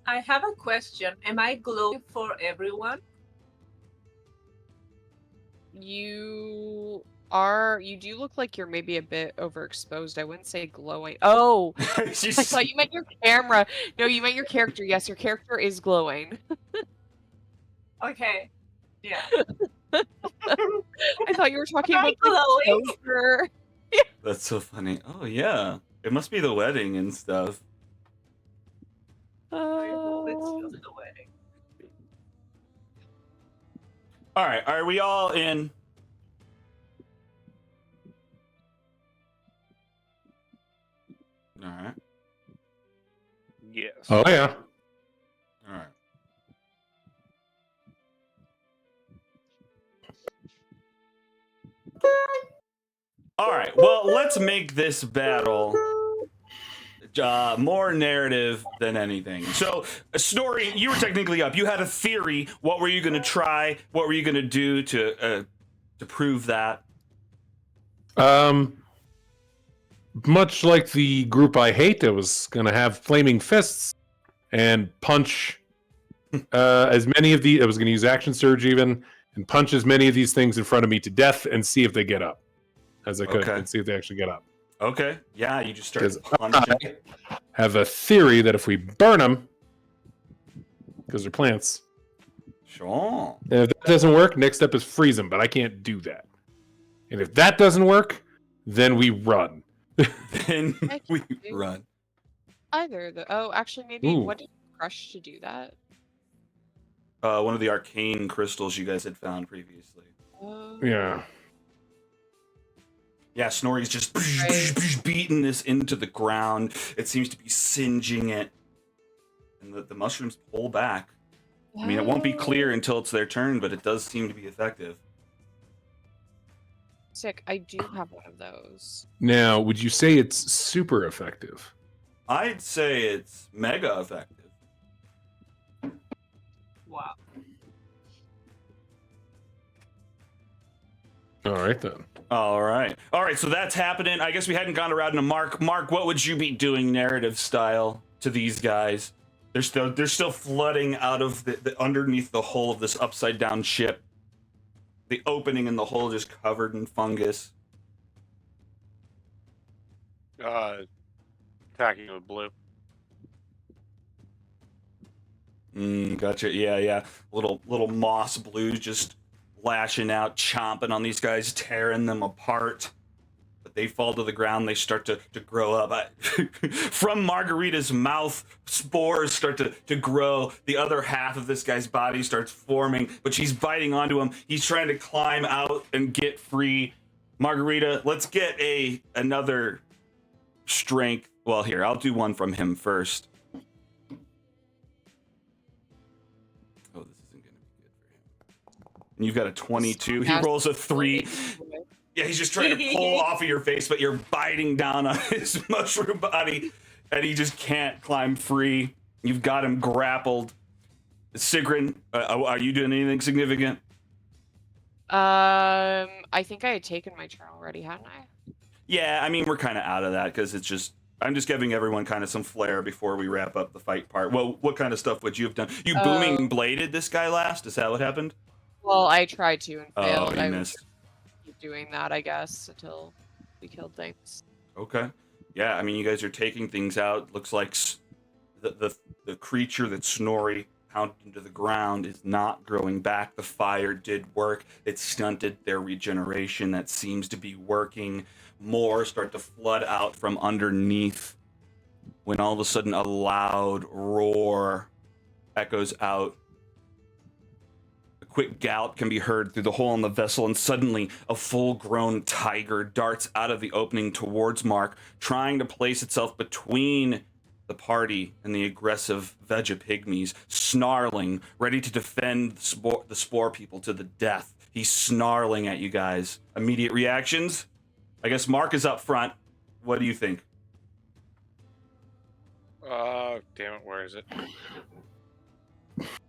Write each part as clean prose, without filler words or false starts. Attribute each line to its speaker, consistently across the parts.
Speaker 1: I have a question. Am I glowing for everyone?
Speaker 2: You do look like you're maybe a bit overexposed. I wouldn't say glowing. Oh, I thought you meant your camera. No, you meant your character. Yes, your character is glowing.
Speaker 1: Okay. Yeah.
Speaker 2: I thought you were talking
Speaker 1: Am I
Speaker 2: about the
Speaker 1: glowing?
Speaker 2: exposure.
Speaker 3: That's so funny. Oh yeah, it must be the wedding and stuff.
Speaker 1: I hope it's just the wedding.
Speaker 3: All right, are we all in? All right.
Speaker 4: Yes.
Speaker 5: Oh yeah.
Speaker 3: All right. All right. Well, let's make this battle more narrative than anything. So, Snorri, you were technically up. You had a theory. What were you going to try? What were you going to do to prove that?
Speaker 5: Much like the group I hate, I was going to have flaming fists and punch as many of the. I was going to use action surge even and punch as many of these things in front of me to death and see if they get up as I could
Speaker 3: Okay.
Speaker 5: and see if they actually get up.
Speaker 3: Okay. Yeah, you just start
Speaker 5: Because
Speaker 3: punching.
Speaker 5: I have a theory that if we burn them, because they're plants,
Speaker 3: Sure.
Speaker 5: and if that doesn't work, next step is freeze them. But I can't do that. And if that doesn't work, then we run.
Speaker 3: Then
Speaker 2: I
Speaker 3: we
Speaker 2: can do
Speaker 3: run.
Speaker 2: Either the. Oh, actually, maybe
Speaker 5: Ooh.
Speaker 2: what did you crush to do that?
Speaker 3: One of the arcane crystals you guys had found previously.
Speaker 5: Yeah.
Speaker 3: Yeah, Snorri's just
Speaker 2: Right.
Speaker 3: beating this into the ground. It seems to be singeing it. And the mushrooms pull back. I mean, it won't be clear until it's their turn, but it does seem to be effective.
Speaker 2: Sick. I do have one of those.
Speaker 5: Now, would you say it's super effective?
Speaker 3: I'd say it's mega effective.
Speaker 1: Wow.
Speaker 5: All right, then.
Speaker 3: All right. So that's happening. I guess we hadn't gone around to Mark. Mark, what would you be doing narrative style to these guys? They're still flooding out of the underneath the hull of this upside down ship. The opening in the hull just covered in fungus.
Speaker 4: Attacking with blue.
Speaker 3: Gotcha. Yeah. Little moss blues just lashing out, chomping on these guys, tearing them apart. But they fall to the ground. They start to grow up. From Margarita's mouth, spores start to grow. The other half of this guy's body starts forming, but she's biting onto him. He's trying to climb out and get free. Margarita, let's get another strength. Well, here, I'll do one from him first. Oh, this isn't going to be good for him. And you've got a 22. He rolls a 3. Yeah, he's just trying to pull off of your face, but you're biting down on his mushroom body, and he just can't climb free. You've got him grappled. Sigrun, are you doing anything significant?
Speaker 2: I think I had taken my turn already, hadn't I?
Speaker 3: Yeah, I mean, we're kind of out of that because it's just... I'm just giving everyone kind of some flair before we wrap up the fight part. Well, what kind of stuff would you have done? You booming bladed this guy last? Is that what happened?
Speaker 2: Well, I tried to and failed.
Speaker 3: Oh, you
Speaker 2: I
Speaker 3: missed.
Speaker 2: would keep doing that, I guess, until we killed things.
Speaker 3: Okay. Yeah, I mean, you guys are taking things out. Looks like the creature that Snorri pounded into the ground is not growing back. The fire did work. It stunted their regeneration. That seems to be working. More start to flood out from underneath when all of a sudden a loud roar echoes out. A quick gallop can be heard through the hole in the vessel, and suddenly a full-grown tiger darts out of the opening towards Mark, trying to place itself between the party and the aggressive Vegapygmies, snarling, ready to defend the spore people to the death. He's snarling at you guys. Immediate reactions? I guess Mark is up front. What do you think?
Speaker 4: Damn it, where is it?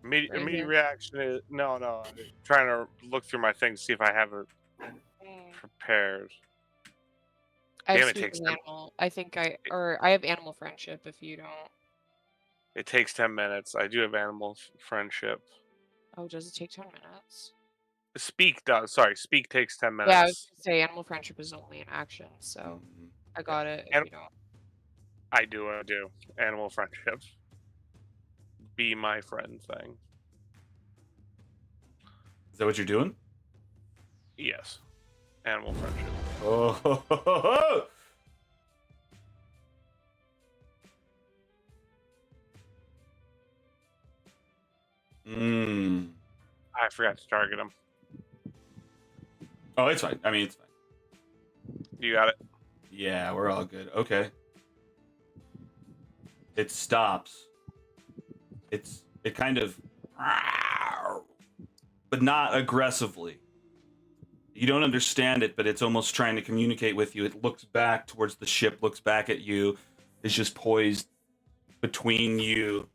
Speaker 4: Immediate reaction is no. Trying to look through my things, see if I have it prepared.
Speaker 2: I
Speaker 4: Damn,
Speaker 2: have
Speaker 4: it takes
Speaker 2: animal. I have animal friendship if you don't.
Speaker 4: It takes 10 minutes. I do have animal friendship.
Speaker 2: Oh, does it take 10 minutes?
Speaker 4: Speak does. Sorry, speak takes 10
Speaker 2: Yeah, I was
Speaker 4: minutes.
Speaker 2: gonna say animal friendship is only an action, so I got it. If
Speaker 4: And
Speaker 2: you don't.
Speaker 4: I do. Animal friendship. Be my friend thing.
Speaker 3: Is that what you're doing?
Speaker 4: Yes. Animal friendship.
Speaker 3: Oh. Hmm.
Speaker 4: I forgot to target him.
Speaker 3: Oh, it's fine. I mean, it's fine.
Speaker 4: You got it.
Speaker 3: Yeah, we're all good. Okay. It stops. It kind of, but not aggressively. You don't understand it, but it's almost trying to communicate with you. It looks back towards the ship, looks back at you, is just poised between you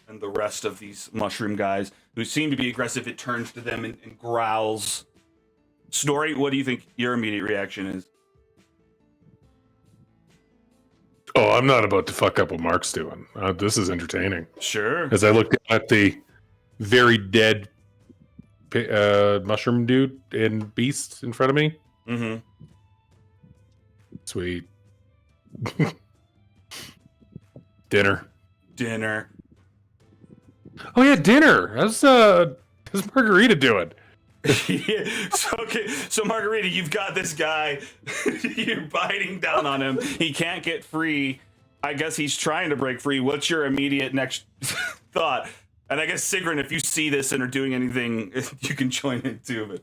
Speaker 3: and the rest of these mushroom guys who seem to be aggressive. It turns to them and growls. Snorri, what do you think your immediate reaction is?
Speaker 5: Oh, I'm not about to fuck up what Mark's doing. This is entertaining.
Speaker 3: Sure.
Speaker 5: As I looked at the very dead mushroom dude and beast in front of me.
Speaker 3: Mm-hmm.
Speaker 5: Sweet. Dinner. Oh yeah, dinner. How's Margarita doing?
Speaker 3: Yeah. So Margarita, you've got this guy. You're biting down on him. He can't get free. I guess he's trying to break free. What's your immediate next thought? And I guess Sigrun, if you see this and are doing anything, you can join in too. But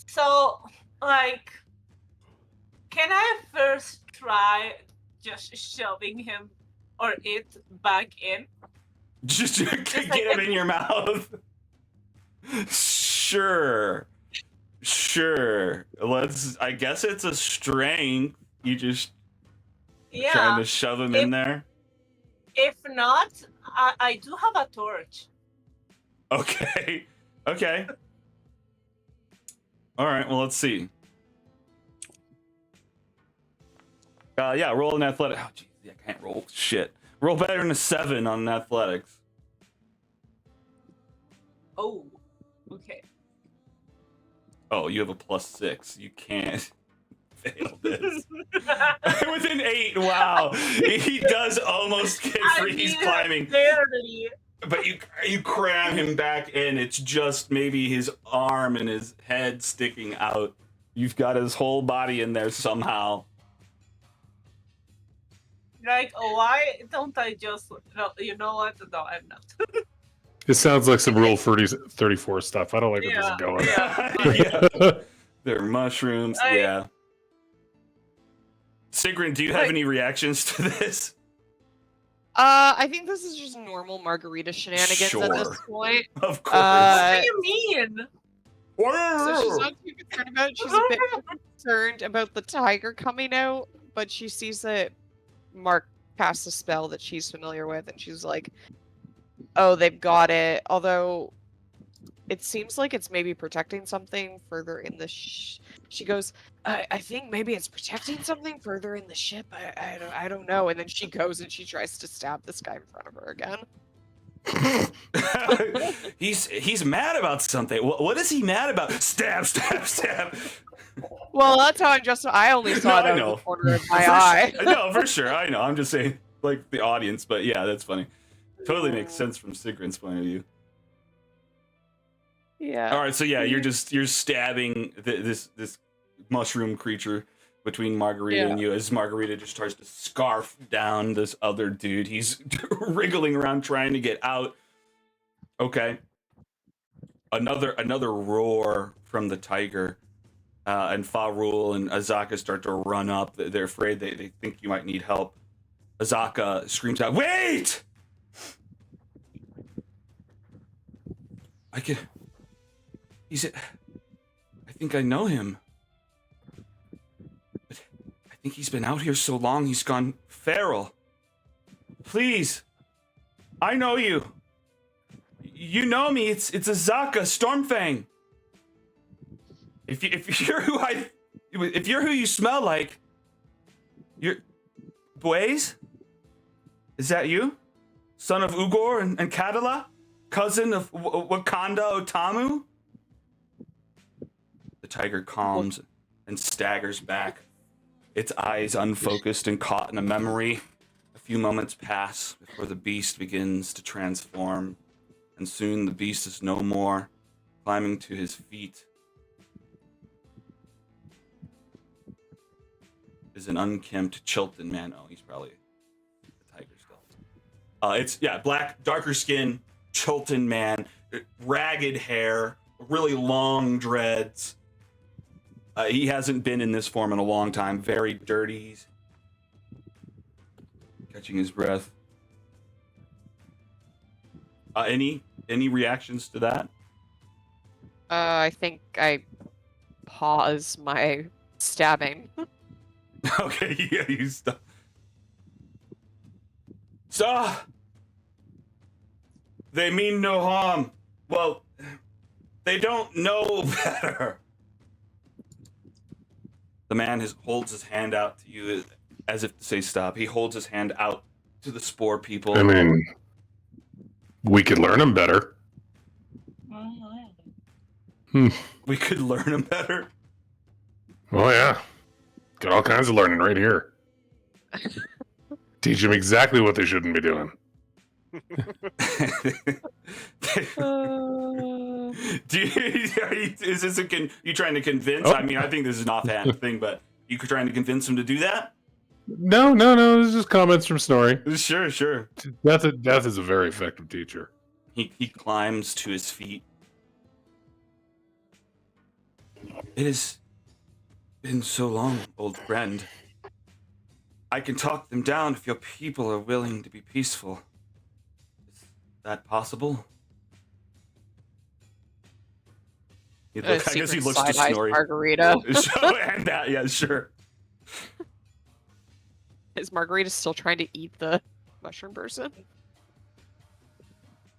Speaker 1: So, like, can I first try just shoving him or it back in?
Speaker 3: just get him in your mouth. Sure. Let's. I guess it's a strength. You just trying to shove him in there.
Speaker 1: If not, I do have a torch.
Speaker 3: Okay. All right. Well, let's see. Yeah. Roll an athletic. Oh, geez, I can't roll. Shit. Roll better than a 7 on athletics.
Speaker 1: Oh. Okay.
Speaker 3: Oh, you have a +6. You can't fail this. With an 8, wow. He does almost get free. He's climbing.
Speaker 1: Barely.
Speaker 3: But you cram him back in. It's just maybe his arm and his head sticking out. You've got his whole body in there somehow.
Speaker 1: Like, why don't I just... No, you know what? No, I'm not.
Speaker 5: This sounds like some Rule 34 stuff. I don't like where this is going.
Speaker 3: Yeah. They're mushrooms. Yeah. Sigrun, do you have any reactions to this?
Speaker 2: I think this is just normal Margarita shenanigans at this point.
Speaker 3: Of course.
Speaker 1: What do you mean?
Speaker 2: So she's not too concerned about it. She's a bit concerned about the tiger coming out, but she sees that Mark cast a spell that she's familiar with, and she's like, oh, they've got it. Although it seems like it's maybe protecting something further in the she goes, I think maybe it's protecting something further in the ship. I don't know. And then she goes and she tries to stab this guy in front of her again.
Speaker 3: He's mad about something. What is he mad about? Stab.
Speaker 2: Well, that's how I only saw it out of the corner of my eye.
Speaker 3: No, for sure. I know. I'm just saying, like, the audience, but yeah, that's funny. Totally makes sense from Sigrun's point of view.
Speaker 2: Yeah.
Speaker 3: All right, so yeah, you're stabbing this mushroom creature between Margarita and you as Margarita just tries to scarf down this other dude. He's wriggling around trying to get out. Okay. Another roar from the tiger. And Farul and Azaka start to run up. They're afraid. They think you might need help. Azaka screams out, "Wait!" I think I know him. But I think he's been out here so long he's gone feral. Please. I know you. You know me. It's Azaka, Stormfang. If you're who you smell like, you're Blaze? Is that you? son of Ugor and Kadala, cousin of Wakanda Otamu? The tiger calms and staggers back, its eyes unfocused and caught in a memory. A few moments pass before the beast begins to transform, and soon the beast is no more, climbing to his feet is an unkempt Chilton man. Oh, he's probably the tiger still. It's black, darker skin, Chilton man, ragged hair, really long dreads. He hasn't been in this form in a long time. Very dirty. He's catching his breath. Any reactions to that?
Speaker 2: I think I pause my stabbing.
Speaker 3: Okay, yeah, you stop. So, they mean no harm. Well, they don't know better. The man holds his hand out to you as if to say stop. He holds his hand out to the spore people.
Speaker 5: I mean, we could learn them better.
Speaker 3: We could learn them better.
Speaker 5: Oh, yeah. Got all kinds of learning right here. Teach them exactly what they shouldn't be doing.
Speaker 3: Is this you trying to convince?
Speaker 5: Oh.
Speaker 3: I mean, I think this is an offhand thing, but you trying to convince him to do that?
Speaker 5: No. This is just comments from Snorri.
Speaker 3: Sure.
Speaker 5: Death is a very effective teacher.
Speaker 3: He climbs to his feet. It has been so long, old friend. I can talk them down if your people are willing to be peaceful. Is that possible? I guess he looks to Snorri.
Speaker 2: Margarita.
Speaker 3: And that, yeah, sure.
Speaker 2: Is Margarita still trying to eat the mushroom person?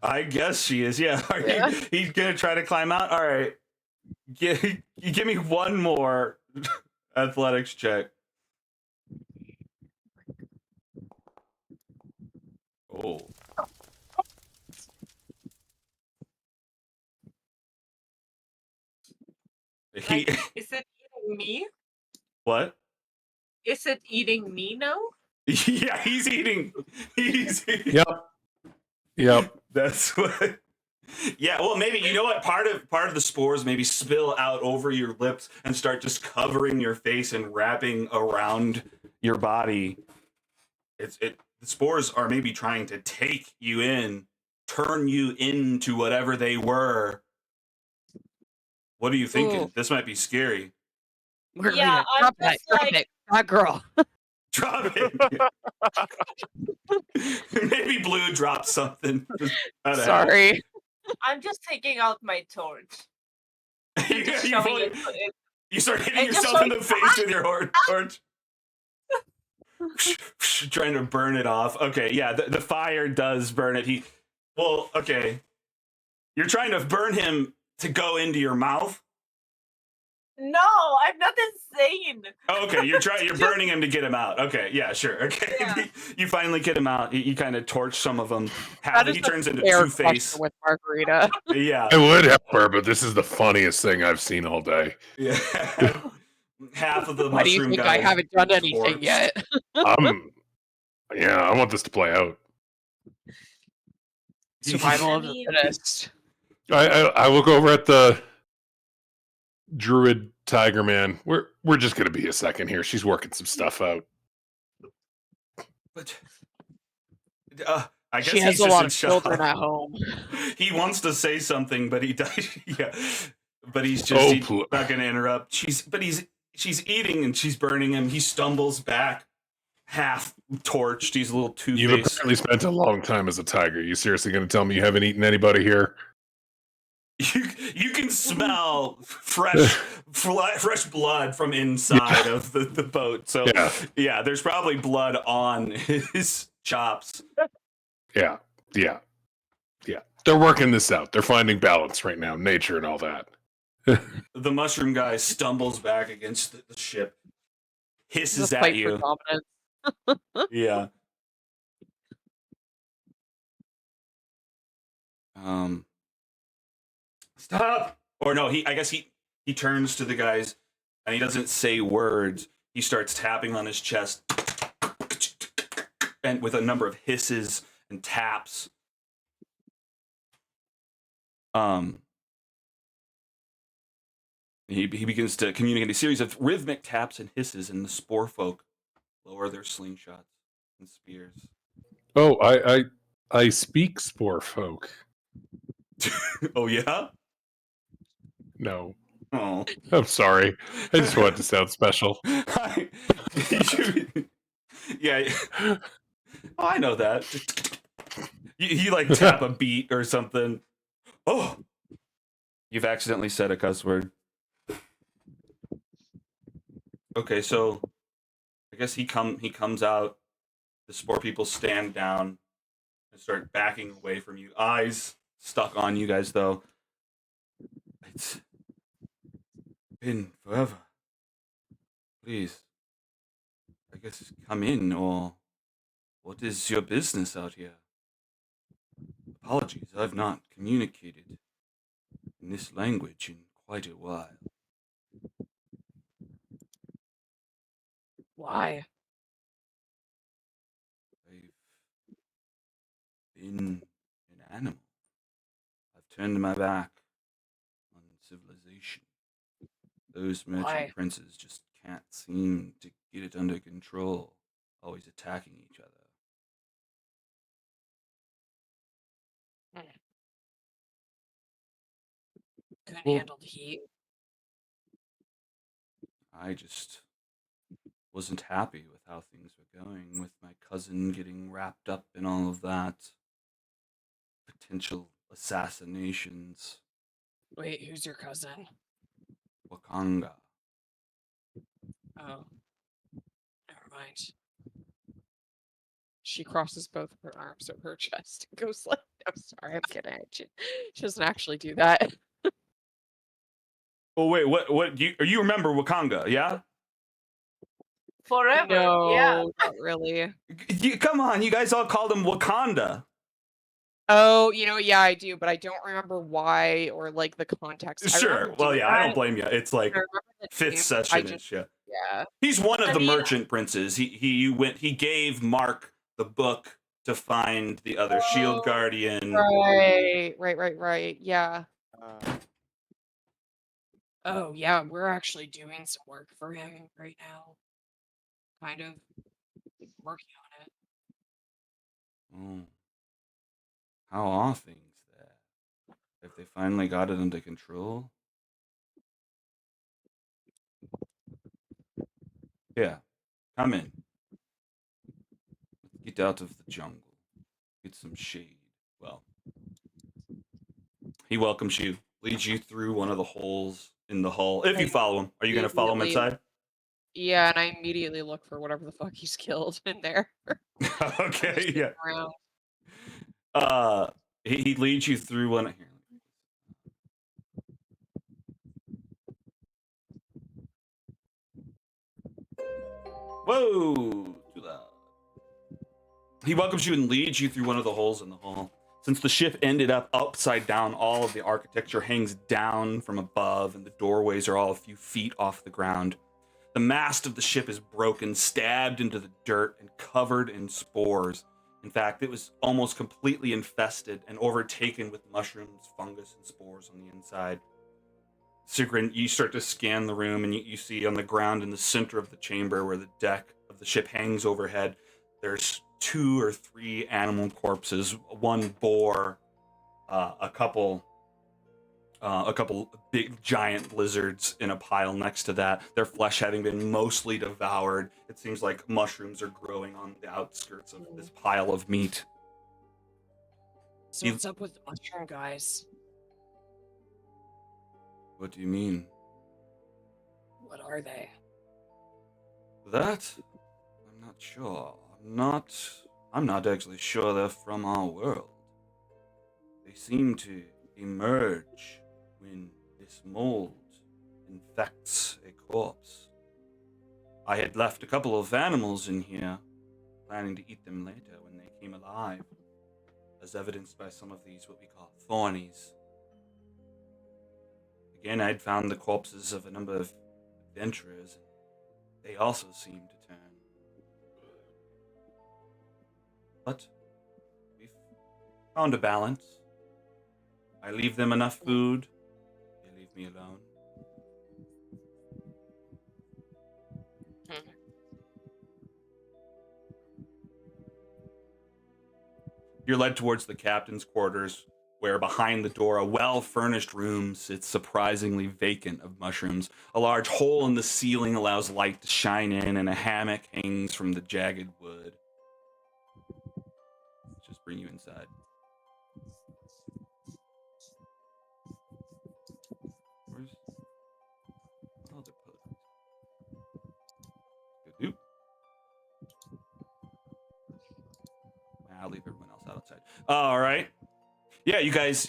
Speaker 3: I guess she is, yeah. He's gonna try to climb out? Alright. Give me one more athletics check. Oh.
Speaker 1: Like, is it eating me?
Speaker 3: What?
Speaker 1: Is it eating me now?
Speaker 3: Yeah, he's eating.
Speaker 5: Yep.
Speaker 3: That's what. Yeah, well, maybe you know what? Part of the spores maybe spill out over your lips and start just covering your face and wrapping around your body. The spores are maybe trying to take you in, turn you into whatever they were. What are you thinking?
Speaker 2: Ooh.
Speaker 3: This might be scary.
Speaker 2: Margarita,
Speaker 1: Yeah,
Speaker 2: drop
Speaker 1: I'm
Speaker 2: it,
Speaker 1: just
Speaker 2: drop
Speaker 1: like-
Speaker 2: it. That girl.
Speaker 3: Drop it. Maybe Blue dropped something.
Speaker 2: Sorry.
Speaker 1: I'm just taking out my torch.
Speaker 3: you,
Speaker 1: Just
Speaker 3: you,
Speaker 1: shoving
Speaker 3: fully-
Speaker 1: it in.
Speaker 3: you start hitting
Speaker 1: And just
Speaker 3: yourself in
Speaker 1: like,
Speaker 3: the face with your torch. Trying to burn it off. Okay, yeah, the fire does burn it. Okay. You're trying to burn him to go into your mouth?
Speaker 1: No, I'm not insane.
Speaker 3: Oh, okay, you're burning him to get him out. Okay, yeah, sure. Okay,
Speaker 1: Yeah.
Speaker 3: You finally get him out. You kind of torch some of them. He turns into
Speaker 2: Fair
Speaker 3: Two-Face.
Speaker 2: question with Margarita.
Speaker 3: Yeah.
Speaker 5: I would help her, but this is the funniest thing I've seen all day.
Speaker 3: Yeah. Half of the
Speaker 2: Why do you
Speaker 3: mushroom
Speaker 2: think
Speaker 3: guys
Speaker 2: I haven't done anything
Speaker 3: torched.
Speaker 2: yet?
Speaker 5: Yeah, I want this to play out.
Speaker 2: Survival of
Speaker 1: I
Speaker 2: the
Speaker 1: mean-
Speaker 2: fittest.
Speaker 5: I look over at the druid tiger man. We're just gonna be a second here. She's working some stuff out.
Speaker 3: But I guess
Speaker 2: She has
Speaker 3: he's
Speaker 2: a
Speaker 3: just
Speaker 2: lot
Speaker 3: in
Speaker 2: of
Speaker 3: shock.
Speaker 2: children at home.
Speaker 3: He wants to say something, but he does. Yeah, but he's not going to interrupt. She's eating and she's burning him. He stumbles back, half torched. He's a little
Speaker 5: You've
Speaker 3: Two-Face.
Speaker 5: apparently spent a long time as a tiger. You seriously gonna tell me you haven't eaten anybody here?
Speaker 3: You can smell fresh blood from inside of the boat. So yeah, there's probably blood on his chops.
Speaker 5: Yeah. They're working this out. They're finding balance right now, nature and all that.
Speaker 3: The mushroom guy stumbles back against the ship, hisses
Speaker 2: The
Speaker 3: at
Speaker 2: fight
Speaker 3: you.
Speaker 2: for dominance.
Speaker 3: Yeah. Stop! Or no, I guess he turns to the guys and he doesn't say words. He starts tapping on his chest and with a number of hisses and taps. He begins to communicate a series of rhythmic taps and hisses, and the spore folk lower their slingshots and spears.
Speaker 5: Oh, I speak spore folk.
Speaker 3: Oh yeah?
Speaker 5: No,
Speaker 3: Oh.
Speaker 5: I'm sorry. I just wanted to sound special.
Speaker 3: Yeah. Oh, I know that. You like tap a beat or something. Oh, you've accidentally said a cuss word. Okay, so I guess he comes out. The spore people stand down and start backing away from you. Eyes stuck on you guys, though. It's been forever. Please, I guess come in, or what is your business out here? Apologies, I've not communicated in this language in quite a while.
Speaker 2: Why?
Speaker 3: I've been an animal. I've turned my back on civilization. Those merchant
Speaker 2: Why?
Speaker 3: princes just can't seem to get it under control, always attacking each other.
Speaker 2: Couldn't
Speaker 5: Well-
Speaker 2: handle the heat.
Speaker 3: I just wasn't happy with how things were going, with my cousin getting wrapped up in all of that. Potential assassinations.
Speaker 2: Wait, who's your cousin?
Speaker 3: Wakanga.
Speaker 2: Oh, never mind. She crosses both of her arms over her chest and goes like, "I'm sorry, I'm kidding." She doesn't actually do that.
Speaker 3: Oh wait, what? You remember Wakanga? Yeah.
Speaker 1: Forever. Yeah.
Speaker 2: No, not really.
Speaker 3: Come on, you guys all called him Wakanda.
Speaker 2: Oh, yeah, I do, but I don't remember why or like the context. I
Speaker 3: Sure.
Speaker 2: remember
Speaker 3: Well,
Speaker 2: doing
Speaker 3: yeah, I don't
Speaker 2: that.
Speaker 3: blame you. It's like
Speaker 2: I remember the
Speaker 3: fifth
Speaker 2: name. I
Speaker 3: session
Speaker 2: just,
Speaker 3: ish. Yeah.
Speaker 2: yeah.
Speaker 3: He's one of
Speaker 1: I
Speaker 3: the
Speaker 1: mean,
Speaker 3: merchant princes. He gave Mark the book to find the other shield
Speaker 2: Oh,
Speaker 3: guardian.
Speaker 2: right. Yeah.
Speaker 4: Uh,
Speaker 2: Oh, yeah, we're actually doing some work for him right now. Kind of working on it.
Speaker 3: Oh. How are things there? Have they finally got it under control? Yeah, come in. Let's get out of the jungle. Get some shade. Well, he welcomes you, leads you through one of the holes in the hull. If you follow him, are you going to follow him
Speaker 2: Immediately-
Speaker 3: inside?
Speaker 2: Yeah, and I immediately look for whatever the fuck he's killed in there.
Speaker 3: Okay, yeah.
Speaker 2: Around.
Speaker 3: He leads you through one. Here. Whoa! Too loud. He welcomes you and leads you through one of the holes in the hull. Since the ship ended up upside down, all of the architecture hangs down from above, and the doorways are all a few feet off the ground. The mast of the ship is broken, stabbed into the dirt, and covered in spores. In fact, it was almost completely infested and overtaken with mushrooms, fungus, and spores on the inside. Sigrid, you start to scan the room, and you see on the ground in the center of the chamber where the deck of the ship hangs overhead, there's 2 or 3 animal corpses, one boar, a couple big giant lizards in a pile next to that, their flesh having been mostly devoured. It seems like mushrooms are growing on the outskirts of this pile of meat.
Speaker 2: So what's up with the mushroom guys?
Speaker 3: What do you mean?
Speaker 2: What are they?
Speaker 3: That? I'm not sure. I'm not actually sure they're from our world. They seem to emerge when this mold infects a corpse. I had left a couple of animals in here, planning to eat them later when they came alive. as evidenced by some of these, what we call thornies. Again, I'd found the corpses of a number of adventurers, and they also seemed to turn. But we've found a balance. I leave them enough food, they leave me alone. You're led towards the captain's quarters, where behind the door a well-furnished room sits surprisingly vacant of mushrooms. A large hole in the ceiling allows light to shine in, and a hammock hangs from the jagged wood. Let's just bring you inside. Where's... Oh, they're put. Good. Oop. I'll leave everyone else outside. All right. Yeah, you guys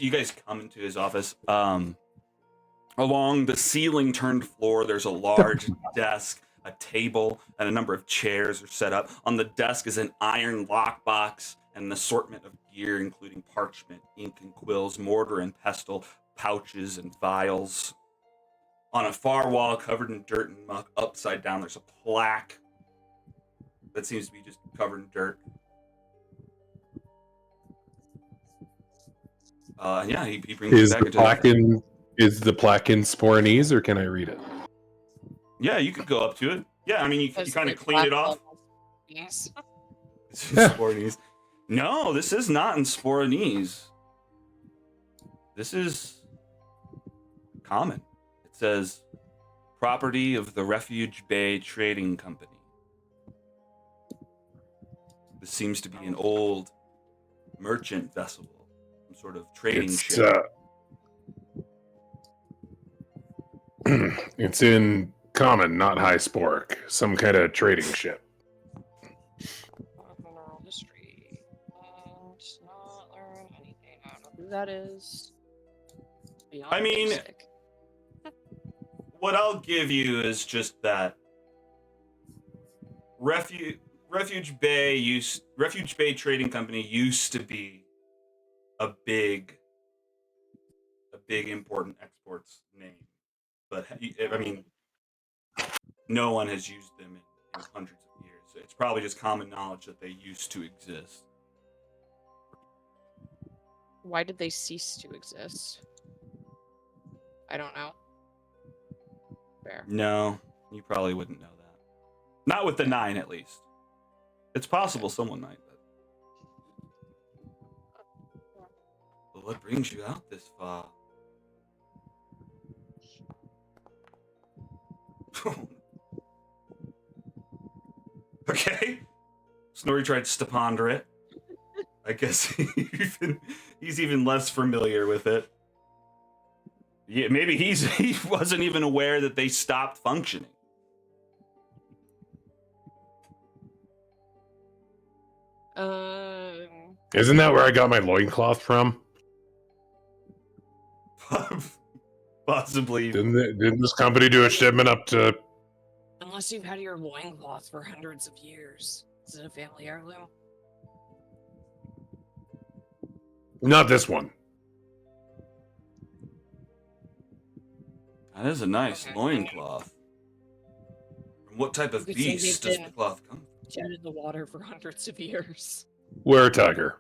Speaker 3: come into his office. Along the ceiling turned floor, there's a large desk, a table, and a number of chairs are set up. On the desk is an iron lockbox and an assortment of gear, including parchment, ink and quills, mortar and pestle, pouches and vials. On a far wall covered in dirt and muck, upside down, there's a plaque that seems to be just covered in dirt. Yeah, he brings
Speaker 5: Is
Speaker 3: you back
Speaker 5: the
Speaker 3: into
Speaker 5: plaque in Sporanese, or can I read it?
Speaker 3: Yeah, you could go up to it. Yeah, I mean, you kind of clean it off.
Speaker 2: Yes.
Speaker 3: Sporanese. No, this is not in Sporanese. This is common. It says, property of the Refuge Bay Trading Company. This seems to be an old merchant vessel. Sort of trading ship.
Speaker 5: It's in common, not high sporic. Some kind of trading ship.
Speaker 2: Mineral history. And not learn anything. I don't know who that is. Beyond
Speaker 3: I mean,
Speaker 2: basic.
Speaker 3: What I'll give you is just that Refuge Bay Trading Company used to be a big import and exports name, but I mean, no one has used them in hundreds of years. So it's probably just common knowledge that they used to exist.
Speaker 2: Why did they cease to exist? I don't know. Fair.
Speaker 3: No, you probably wouldn't know that. Not with the 9, at least. It's possible someone might, but what brings you out this far? Okay. Snorri tried to ponder it. I guess he's even less familiar with it. Yeah, maybe he wasn't even aware that they stopped functioning.
Speaker 5: Isn't that where I got my loincloth from?
Speaker 3: Possibly.
Speaker 5: Didn't this company do a shipment up to...
Speaker 2: Unless you've had your loincloth for hundreds of years. Is it a family heirloom?
Speaker 5: Not this one.
Speaker 3: That is a nice loincloth. From what type of
Speaker 2: You could say
Speaker 3: beast
Speaker 2: they've
Speaker 3: does the cloth come
Speaker 2: Dead in the water for hundreds of years.
Speaker 5: Where tiger?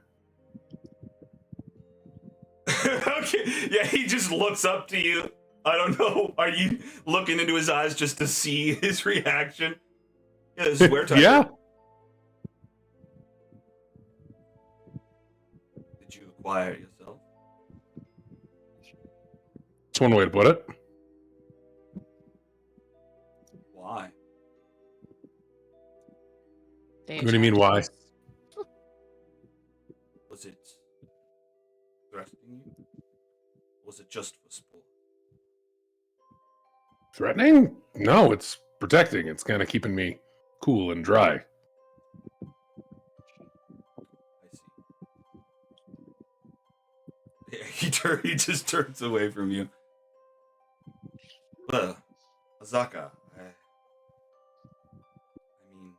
Speaker 3: Okay, yeah, he just looks up to you. I don't know. Are you looking into his eyes just to see his reaction? Yeah, this is where tiger.
Speaker 5: Yeah.
Speaker 3: Did you acquire it yourself?
Speaker 5: That's one way to put it.
Speaker 3: Why?
Speaker 5: What do you mean, why?
Speaker 3: Was it threatening you? Was it just for sport?
Speaker 5: Threatening? No, it's protecting. It's kind of keeping me cool and dry.
Speaker 3: I see. Yeah, he just turns away from you. Well, Azaka, I mean,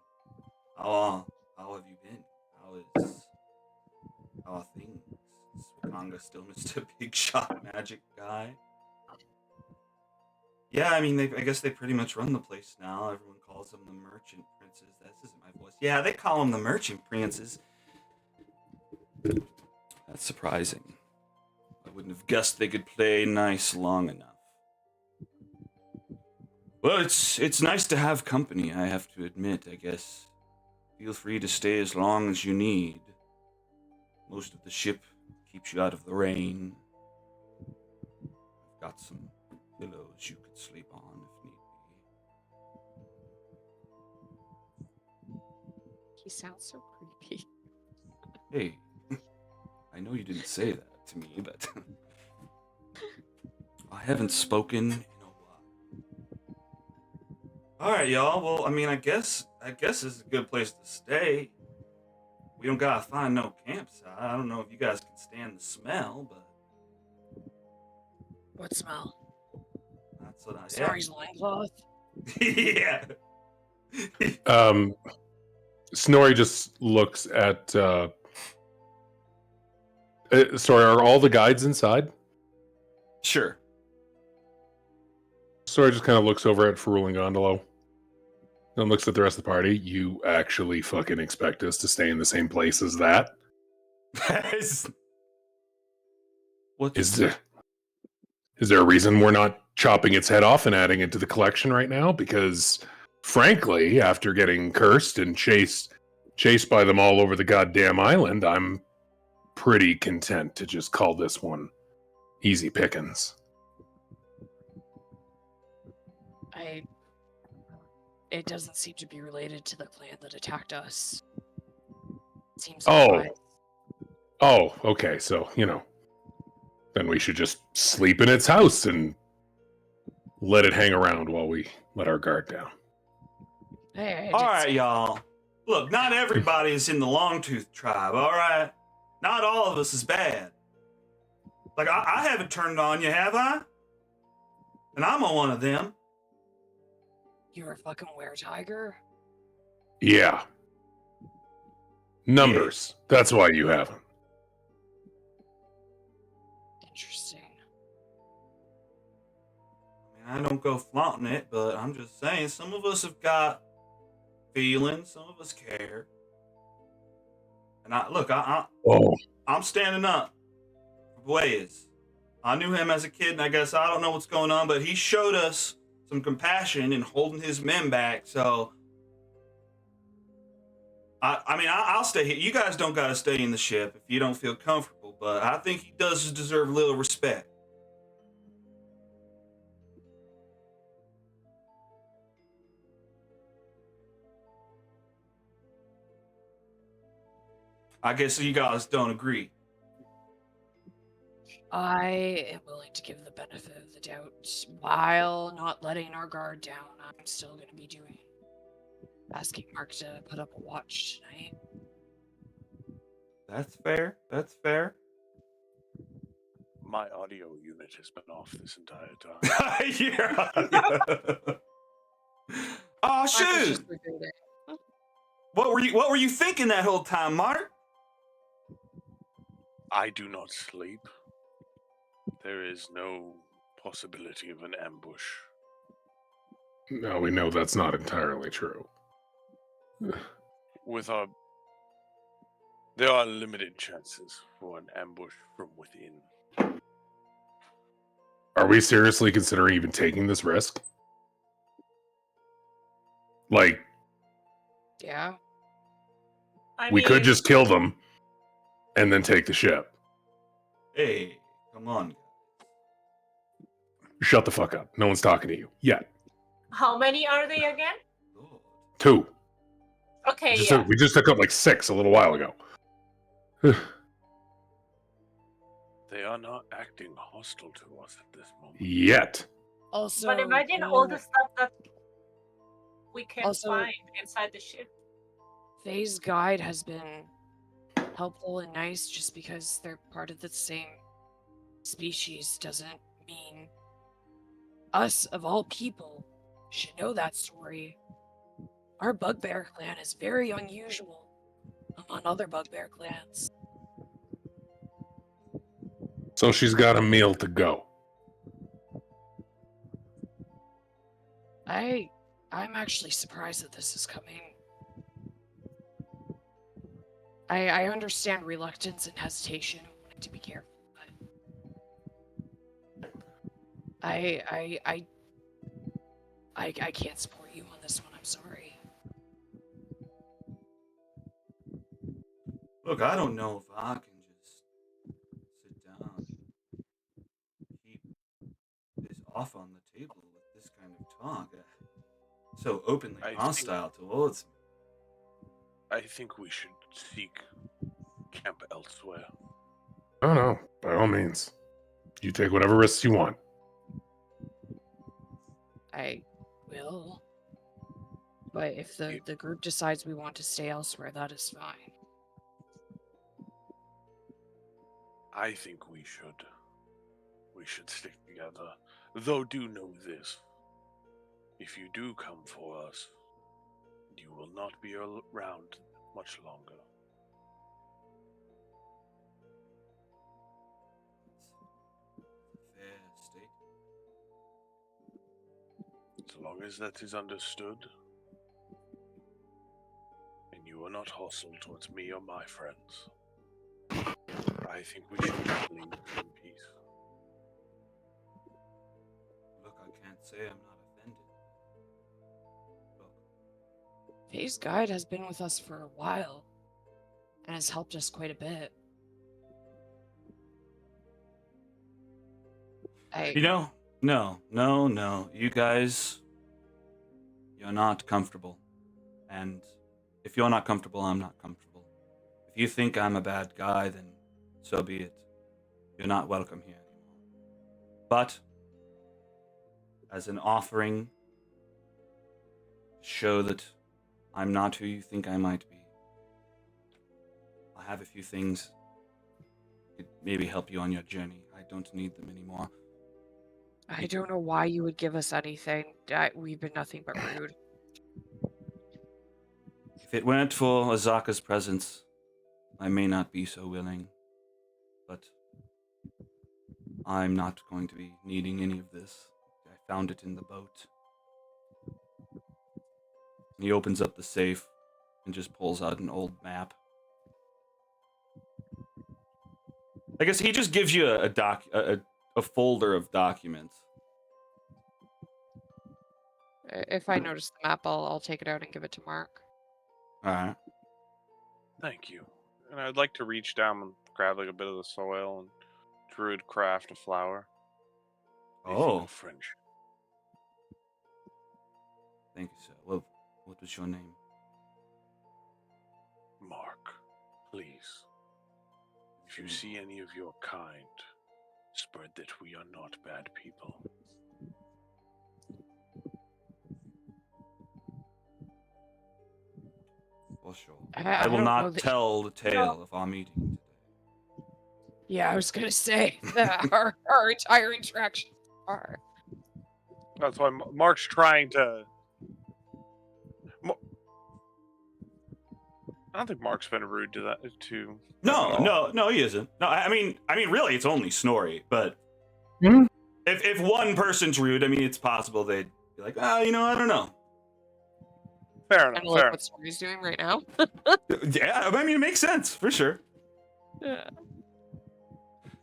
Speaker 3: how have you been? all things. Is Wakanga still Mr. Big Shot Magic Guy? Yeah, I mean, I guess they pretty much run the place now. Everyone calls them the Merchant Princes. This isn't my voice. Yeah, they call them the Merchant Princes. That's surprising. I wouldn't have guessed they could play nice long enough. Well, it's nice to have company, I have to admit, I guess. Feel free to stay as long as you need. Most of the ship keeps you out of the rain. I've got some pillows you could sleep on if need be.
Speaker 2: He sounds so creepy.
Speaker 3: Hey, I know you didn't say that to me, but I haven't spoken in a while. All right, y'all. Well, I mean, I guess this is a good place to stay. We don't gotta find no campsite. I don't know if you guys can stand the smell, but
Speaker 6: What smell?
Speaker 3: that's what I
Speaker 6: Snorri's loincloth?
Speaker 3: yeah.
Speaker 5: Snorri just looks at. Sorry, are all the guides inside?
Speaker 3: Sure.
Speaker 5: Snorri just kind of looks over at Ferrul and Gondolo. And looks at the rest of the party. You actually fucking expect us to stay in the same place as that?
Speaker 3: What's
Speaker 5: Is there a reason we're not chopping its head off and adding it to the collection right now? Because, frankly, after getting cursed and chased by them all over the goddamn island, I'm pretty content to just call this one easy pickings.
Speaker 6: It doesn't seem to be related to the clan that attacked us. Seems
Speaker 5: Oh.
Speaker 6: otherwise.
Speaker 5: Oh, okay, so, then we should just sleep in its house and let it hang around while we let our guard down.
Speaker 6: Hey,
Speaker 3: all right, y'all. Look, not everybody is in the Longtooth tribe, all right? Not all of us is bad. Like, I haven't turned on you, have I? And I'm on one of them.
Speaker 6: You're a fucking were-tiger?
Speaker 5: Yeah. Numbers. That's why you haven't.
Speaker 6: Interesting.
Speaker 3: I mean, I don't go flaunting it, but I'm just saying, some of us have got feelings, some of us care. And I'm standing up for Blaze. I knew him as a kid, and I guess I don't know what's going on, but he showed us some compassion in holding his men back, so I'll stay here. You guys don't gotta stay in the ship if you don't feel comfortable, but I think he does deserve a little respect. I guess you guys don't agree.
Speaker 6: I am willing to give the benefit of the doubt while not letting our guard down. I'm still going to be asking Mark to put up a watch tonight.
Speaker 3: That's fair. That's fair.
Speaker 4: My audio unit has been off this entire time.
Speaker 3: Yeah. Oh
Speaker 6: Mark was
Speaker 3: shoot!
Speaker 6: just rebooting.
Speaker 3: What were you thinking that whole time, Mark?
Speaker 4: I do not sleep. There is no possibility of an ambush.
Speaker 5: No, we know that's not entirely true.
Speaker 4: There are limited chances for an ambush from within.
Speaker 5: Are we seriously considering even taking this risk? Like,
Speaker 6: Yeah.
Speaker 5: we could just kill them and then take the ship.
Speaker 3: Hey, come on.
Speaker 5: Shut the fuck up. No one's talking to you yet.
Speaker 1: How many are they again?
Speaker 3: Lord.
Speaker 5: 2.
Speaker 1: Okay, yeah.
Speaker 5: We just took up like 6 a little while ago.
Speaker 4: They are not acting hostile to us at this moment.
Speaker 5: Yet.
Speaker 6: Also,
Speaker 1: But imagine all the stuff that we can
Speaker 6: Also-
Speaker 1: find inside the ship.
Speaker 6: Faye's guide has been helpful and nice. Just because they're part of the same species doesn't mean us, of all people, should know that story. Our bugbear clan is very unusual among other bugbear clans.
Speaker 5: So she's got a meal to go.
Speaker 6: I'm actually surprised that this is coming. I understand reluctance and hesitation and wanting to be careful, but I can't support you on this one. I'm sorry.
Speaker 3: Look, I don't know if I can just sit down and keep this off on the table with this kind of talk. So openly
Speaker 4: I think-
Speaker 3: hostile towards me.
Speaker 4: I think we should seek camp elsewhere.
Speaker 5: Oh no, by all means. You take whatever risks you want.
Speaker 6: I will. But if the group decides we want to stay elsewhere, that is fine.
Speaker 4: I think we should stick together. Though do know this. If you do come for us, you will not be around much longer.
Speaker 3: Fair state.
Speaker 4: As long as that is understood, and you are not hostile towards me or my friends, I think we should leave in peace.
Speaker 3: Look, I can't say I'm not offended. Look,
Speaker 6: Faye's guide has been with us for a while and has helped us quite a bit.
Speaker 3: no. You guys, you're not comfortable. And if you're not comfortable, I'm not comfortable. If you think I'm a bad guy, then so be it. You're not welcome here anymore. But, as an offering, to show that I'm not who you think I might be, I have a few things that could maybe help you on your journey. I don't need them anymore.
Speaker 6: I don't know why you would give us anything. We've been nothing but rude.
Speaker 3: If it weren't for Azaka's presence, I may not be so willing. But I'm not going to be needing any of this. I found it in the boat. He opens up the safe and just pulls out an old map. I guess he just gives you a folder of documents.
Speaker 2: If I notice the map, I'll take it out and give it to Mark.
Speaker 3: All right.
Speaker 4: Thank you. And I'd like to reach down and grab like a bit of the soil and druid craft a flower. Anything
Speaker 3: Oh,
Speaker 4: in French.
Speaker 3: thank you, sir. Well, what was your name?
Speaker 4: Mark, please. If you see any of your kind, spread that we are not bad people.
Speaker 3: For sure.
Speaker 6: I
Speaker 3: I will
Speaker 6: don't know
Speaker 3: not
Speaker 6: that-
Speaker 3: tell the tale of our meeting today.
Speaker 6: Yeah, I was gonna say that our entire interaction are.
Speaker 4: That's why Mark's trying to. I don't think Mark's been rude to that. To
Speaker 3: No, he isn't. No, I mean, really, it's only Snorri. But
Speaker 5: Hmm?
Speaker 3: if one person's rude, I mean, it's possible they'd be like, I don't know.
Speaker 4: Fair enough.
Speaker 2: Kind of like what Snorri's doing right now.
Speaker 3: Yeah, I mean, it makes sense for sure.
Speaker 2: Yeah.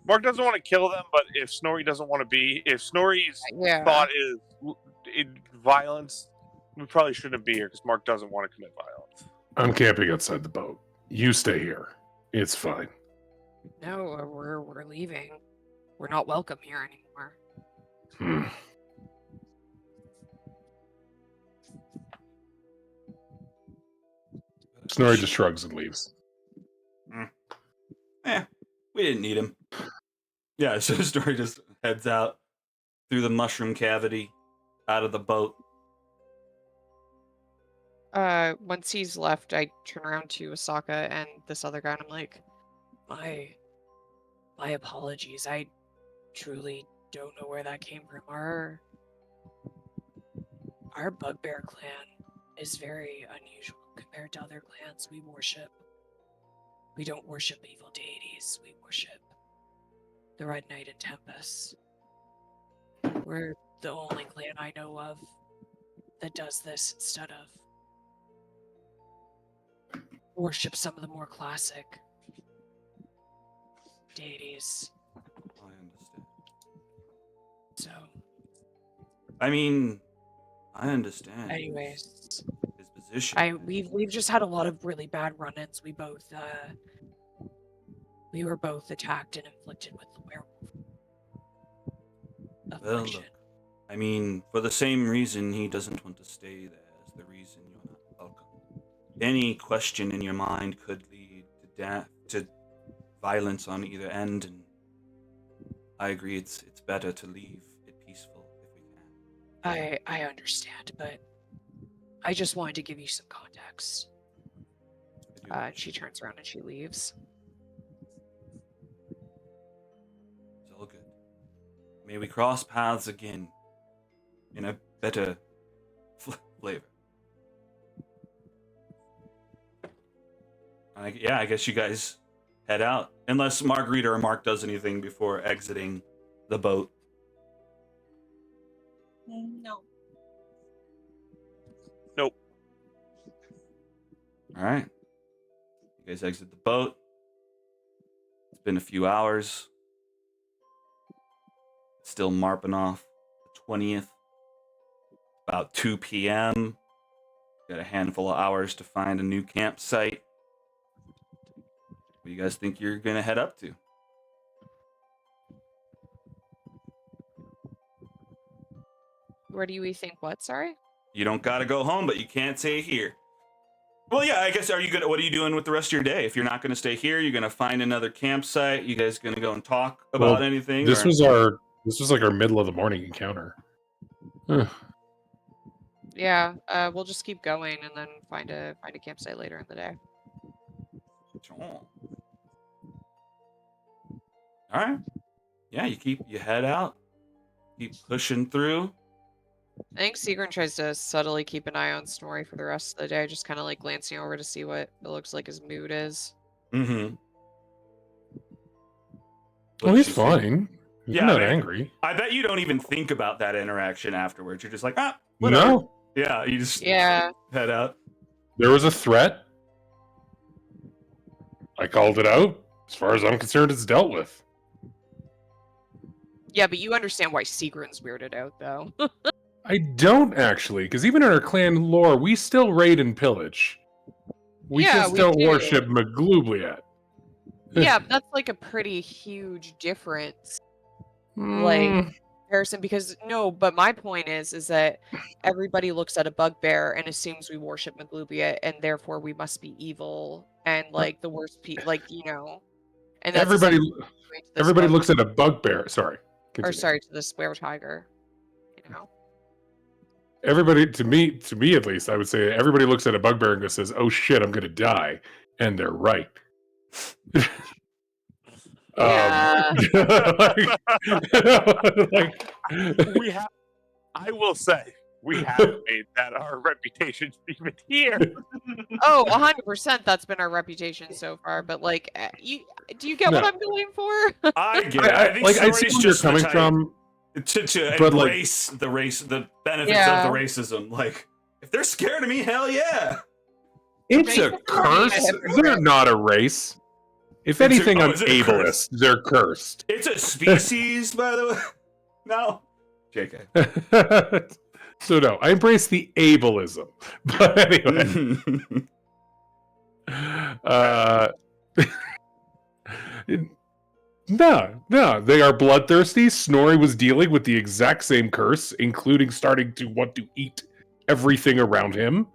Speaker 4: Mark doesn't want to kill them, but if Snorri doesn't want to be, if Snorri's
Speaker 2: Yeah.
Speaker 4: thought is violence, we probably shouldn't be here because Mark doesn't want to commit violence.
Speaker 5: I'm camping outside the boat. You stay here. It's fine.
Speaker 6: No, we're leaving. We're not welcome here anymore.
Speaker 5: Hmm. Snorri just shrugs and leaves.
Speaker 3: We didn't need him. Yeah, so Snorri just heads out through the mushroom cavity, out of the boat.
Speaker 2: Once he's left, I turn around to Asaka and this other guy, and I'm like,
Speaker 6: My apologies. I truly don't know where that came from. Our bugbear clan is very unusual compared to other clans we don't worship evil deities. We worship the Red Knight and Tempest. We're the only clan I know of that does this instead of worship some of the more classic deities.
Speaker 3: I understand.
Speaker 6: So,
Speaker 3: I mean, I understand.
Speaker 6: anyways,
Speaker 3: his position.
Speaker 6: we've just had a lot of really bad run-ins. We were both attacked and inflicted with the werewolf
Speaker 3: Well,
Speaker 6: affliction.
Speaker 3: look. I mean, for the same reason he doesn't want to stay there is the reason you're not welcome. Any question in your mind could lead to violence on either end, and I agree it's better to leave it peaceful if we can.
Speaker 6: I understand, but I just wanted to give you some context. She turns around and she leaves.
Speaker 3: It's all good. May we cross paths again in a better flavor. I guess you guys head out. Unless Margarita or Mark does anything before exiting the boat.
Speaker 1: No.
Speaker 4: Nope.
Speaker 3: All right. You guys exit the boat. It's been a few hours. Still marping off the 20th. About 2 p.m. Got a handful of hours to find a new campsite. What do you guys think you're going to head up to?
Speaker 2: Where do we think what? Sorry?
Speaker 3: You don't got to go home, but you can't stay here. Well, yeah, I guess, what are you doing with the rest of your day? If you're not going to stay here, you're going to find another campsite. You guys going to go and talk about anything?
Speaker 5: This was like our middle of the morning encounter.
Speaker 2: Yeah, we'll just keep going and then find a campsite later in the day.
Speaker 3: Sure. All right. Yeah, you head out. Keep pushing through.
Speaker 2: I think Sigrun tries to subtly keep an eye on Snorri for the rest of the day, just kind of like glancing over to see what it looks like his mood is.
Speaker 3: Mm-hmm.
Speaker 5: Well, he's fine. He's not
Speaker 3: man,
Speaker 5: angry.
Speaker 3: I bet you don't even think about that interaction afterwards. You're just like, whatever.
Speaker 5: No.
Speaker 3: Yeah, you just
Speaker 2: Yeah.
Speaker 3: head out.
Speaker 5: There was a threat. I called it out. As far as I'm concerned, it's dealt with.
Speaker 2: Yeah, but you understand why Sigrun's weirded out, though.
Speaker 5: I don't actually, because even in our clan lore, we still raid and pillage. We
Speaker 2: Yeah,
Speaker 5: just
Speaker 2: we
Speaker 5: don't
Speaker 2: do.
Speaker 5: worship Maglubliat.
Speaker 2: Yeah, but that's like a pretty huge difference. Comparison, because but my point is that everybody looks at a bugbear and assumes we worship Maglubia and therefore we must be evil and like the worst people, and that's
Speaker 5: everybody
Speaker 2: essentially
Speaker 5: looks at a bugbear. Sorry. Continue.
Speaker 2: to the swear tiger,
Speaker 5: Everybody, to me at least, I would say everybody looks at a bugbear and says, "Oh shit, I'm gonna die," and they're right.
Speaker 2: Yeah.
Speaker 4: I will say, we have made that our reputation even here.
Speaker 2: Oh, 100%. That's been our reputation so far. But do you get what I'm going for?
Speaker 3: I get it. I think
Speaker 5: I see where you're coming from.
Speaker 3: To
Speaker 5: but
Speaker 3: embrace the benefits of the racism. Like, if they're scared of me, hell yeah.
Speaker 5: It's a curse. They're not a race. If anything, I'm ableist. They're cursed.
Speaker 3: It's a species, by the way. No. JK.
Speaker 5: So no, I embrace the ableism. But anyway. No, they are bloodthirsty. Snorri was dealing with the exact same curse, including starting to want to eat everything around him.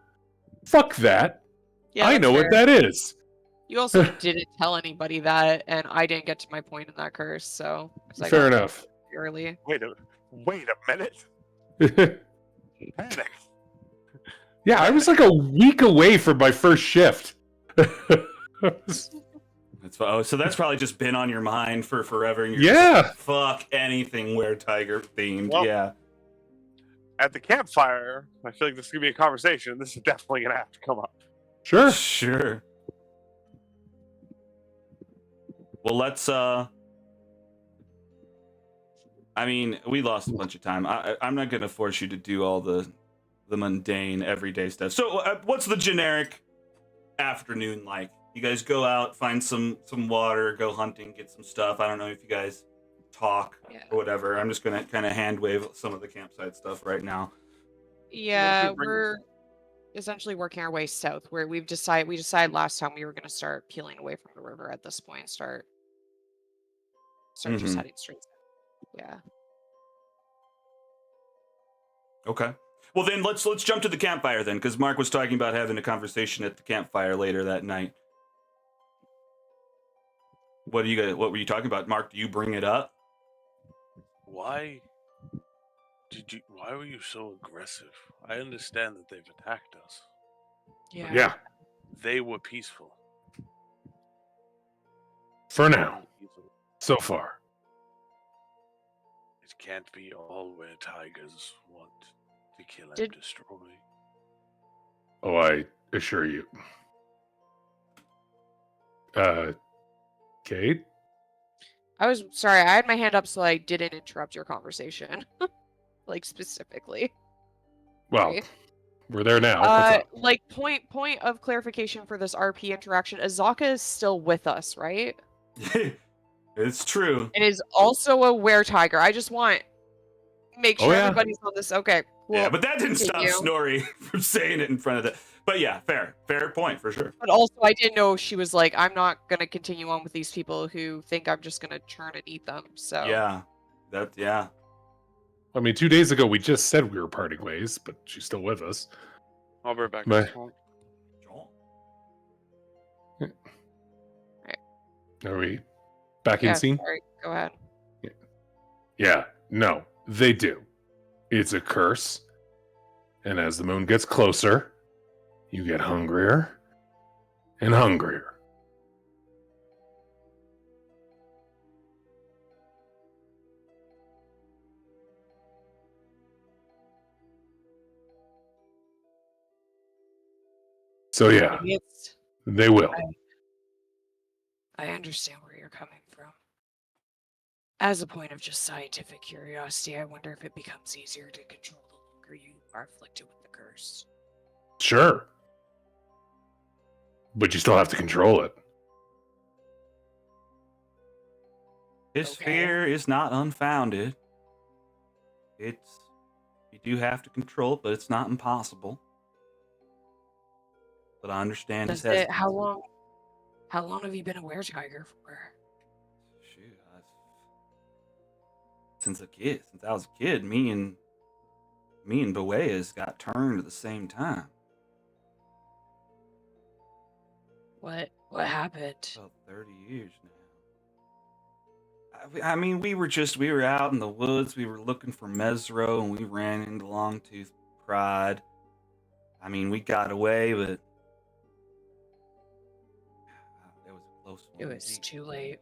Speaker 5: Fuck that.
Speaker 2: Yeah,
Speaker 5: I know what that is.
Speaker 2: You also didn't tell anybody that, and I didn't get to my point in that curse, so...
Speaker 5: Fair enough.
Speaker 2: Early.
Speaker 4: Wait a minute. Panic.
Speaker 5: Yeah, I was like a week away from my first shift.
Speaker 3: So that's probably just been on your mind for forever. And you're
Speaker 5: just
Speaker 3: like, fuck anything were tiger themed.
Speaker 4: Well,
Speaker 3: yeah.
Speaker 4: At the campfire, I feel like this is gonna be a conversation. This is definitely gonna have to come up.
Speaker 5: Sure.
Speaker 3: Well, let's I mean, we lost a bunch of time. I'm not gonna force you to do all the mundane everyday stuff. So, what's the generic afternoon like? You guys go out, find some water, go hunting, get some stuff. I don't know if you guys talk
Speaker 2: Yeah.
Speaker 3: or whatever. I'm just gonna kind of hand wave some of the campsite stuff right now.
Speaker 2: Yeah,
Speaker 4: bring-
Speaker 2: we're essentially working our way south. Where we decided last time we were going to start peeling away from the river at this point. Start just
Speaker 3: Mhm.
Speaker 2: heading straight south. Yeah.
Speaker 3: Okay. Well, then let's jump to the campfire then, because Mark was talking about having a conversation at the campfire later that night. What were you talking about, Mark? Do you bring it up?
Speaker 4: Why were you so aggressive? I understand that they've attacked us.
Speaker 5: Yeah,
Speaker 4: They were peaceful.
Speaker 5: for now, so far.
Speaker 4: It can't be all where tigers want to kill and
Speaker 2: Did-
Speaker 4: destroy.
Speaker 5: Oh, I assure you. Kate?
Speaker 2: I was sorry. I had my hand up so I didn't interrupt your conversation, like specifically.
Speaker 5: Well,
Speaker 2: Sorry.
Speaker 5: we're there now. What's up?
Speaker 2: Like point of clarification for this RP interaction. Azaka is still with us, right?
Speaker 3: It's true.
Speaker 2: And is also a were-tiger. I just want make
Speaker 5: Oh,
Speaker 2: sure
Speaker 5: yeah.
Speaker 2: everybody's on this. Okay. Cool.
Speaker 3: Yeah, but that didn't stop
Speaker 2: continue.
Speaker 3: Snorri from saying it in front of the. But yeah, fair point for sure.
Speaker 2: But also, I didn't know she was like, I'm not gonna continue on with these people who think I'm just gonna churn and eat them. So
Speaker 3: Yeah, yeah.
Speaker 5: I mean, 2 days ago we just said we were parting ways, but she's still with us.
Speaker 4: I'll be back.
Speaker 5: Bye.
Speaker 3: Joel?
Speaker 5: Are we back
Speaker 2: yeah,
Speaker 5: in scene?
Speaker 2: sorry. Go ahead.
Speaker 5: Yeah, no, they do. It's a curse. And as the moon gets closer, you get hungrier and hungrier. So yeah,
Speaker 6: Maybe it's.
Speaker 5: they will.
Speaker 6: I understand where you're coming from. As a point of just scientific curiosity, I wonder if it becomes easier to control the longer you are afflicted with the curse.
Speaker 5: Sure. But you still have to control it.
Speaker 3: His
Speaker 6: Okay.
Speaker 3: fear is not unfounded. You do have to control it, but it's not impossible. But I understand his
Speaker 6: Does it,
Speaker 3: hesitancy.
Speaker 6: how long have you been a were-tiger for?
Speaker 3: Shoot, since I was a kid, me and Boeas got turned at the same time.
Speaker 6: What happened?
Speaker 3: About 30 years now. I mean, we were out in the woods. We were looking for Mesro, and we ran into Longtooth Pride. I mean, we got away, but it was a close one.
Speaker 6: It was too late.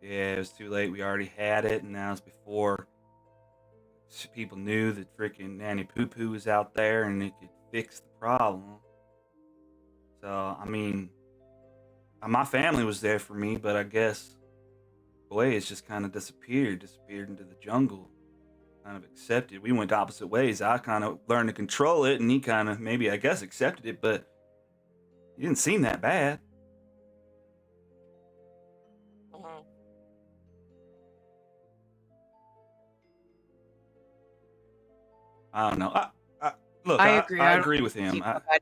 Speaker 3: Yeah, it was too late. We already had it, and that was before people knew that freaking Nanny Poo Poo was out there and it could fix the problem. So, I mean, my family was there for me, but I guess Boeas just kind of disappeared into the jungle, kind of accepted. We went opposite ways. I kind of learned to control it, and he kind of maybe, I guess, accepted it, but he didn't seem that bad. I don't know. Look,
Speaker 6: I agree.
Speaker 3: I
Speaker 6: I don't
Speaker 3: agree with him.
Speaker 6: He felt bad.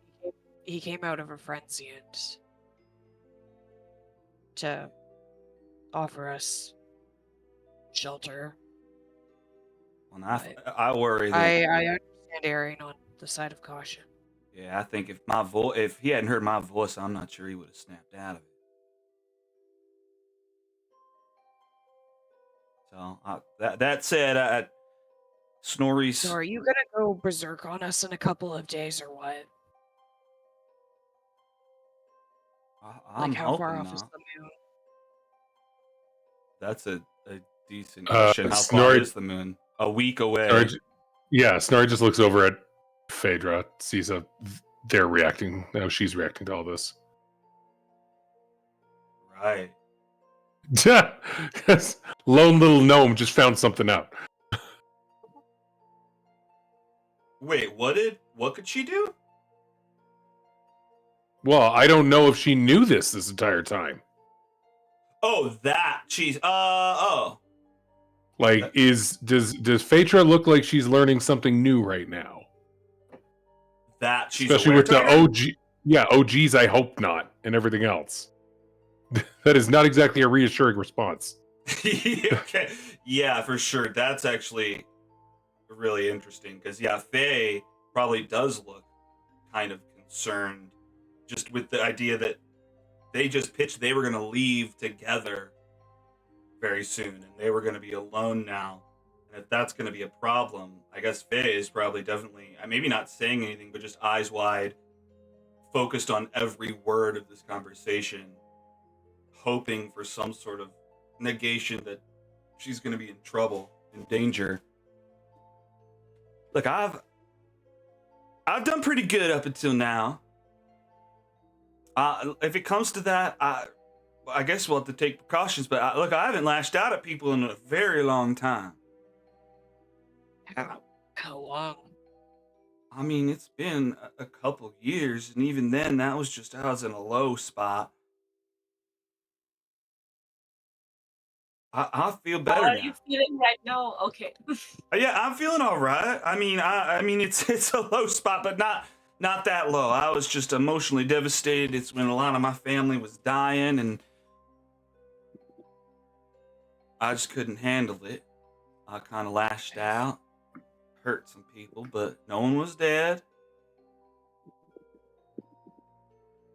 Speaker 6: He came out of a frenzy to offer us shelter.
Speaker 3: Well, I worry that.
Speaker 6: I understand erring on the side of caution.
Speaker 3: Yeah, I think if he hadn't heard my voice, I'm not sure he would have snapped out of it. So that said, Snorri's.
Speaker 6: So are you gonna go berserk on us in a couple of days or what?
Speaker 3: I'm
Speaker 6: Like how far
Speaker 3: hoping
Speaker 6: off is
Speaker 3: not.
Speaker 6: the moon?
Speaker 3: That's a decent question. How far
Speaker 5: Snorri-
Speaker 3: is the moon? A week away.
Speaker 5: Snorri just looks over at Phaedra, sees how they're reacting, how she's reacting to all this.
Speaker 3: Right.
Speaker 5: Because lone little gnome just found something out.
Speaker 3: Wait, what could she do?
Speaker 5: Well, I don't know if she knew this entire time.
Speaker 3: Oh, that she's oh.
Speaker 5: Like, does Phaedra look like she's learning something new right now?
Speaker 3: That she's
Speaker 5: Especially
Speaker 3: a
Speaker 5: with the
Speaker 3: weretiger?
Speaker 5: OG. Yeah, OGs, I hope not, and everything else. That is not exactly a reassuring response.
Speaker 3: Okay. Yeah, for sure. That's actually really interesting because yeah, Faye probably does look kind of concerned just with the idea that they just pitched they were going to leave together very soon and they were going to be alone now. And if that's going to be a problem, I guess Faye is probably definitely maybe not saying anything, but just eyes wide, focused on every word of this conversation, hoping for some sort of negation that she's going to be in trouble, in danger. Look, I've done pretty good up until now. If it comes to that, I guess we'll have to take precautions. But look, I haven't lashed out at people in a very long time.
Speaker 6: How long?
Speaker 3: I mean, it's been a couple years, and even then, that was just I was in a low spot. I feel
Speaker 1: How
Speaker 3: better
Speaker 1: are
Speaker 3: now.
Speaker 1: you feeling right now? Okay.
Speaker 3: Yeah, I'm feeling all right. I mean, it's a low spot, but not that low. I was just emotionally devastated. It's when a lot of my family was dying, and I just couldn't handle it. I kind of lashed out, hurt some people, but no one was dead.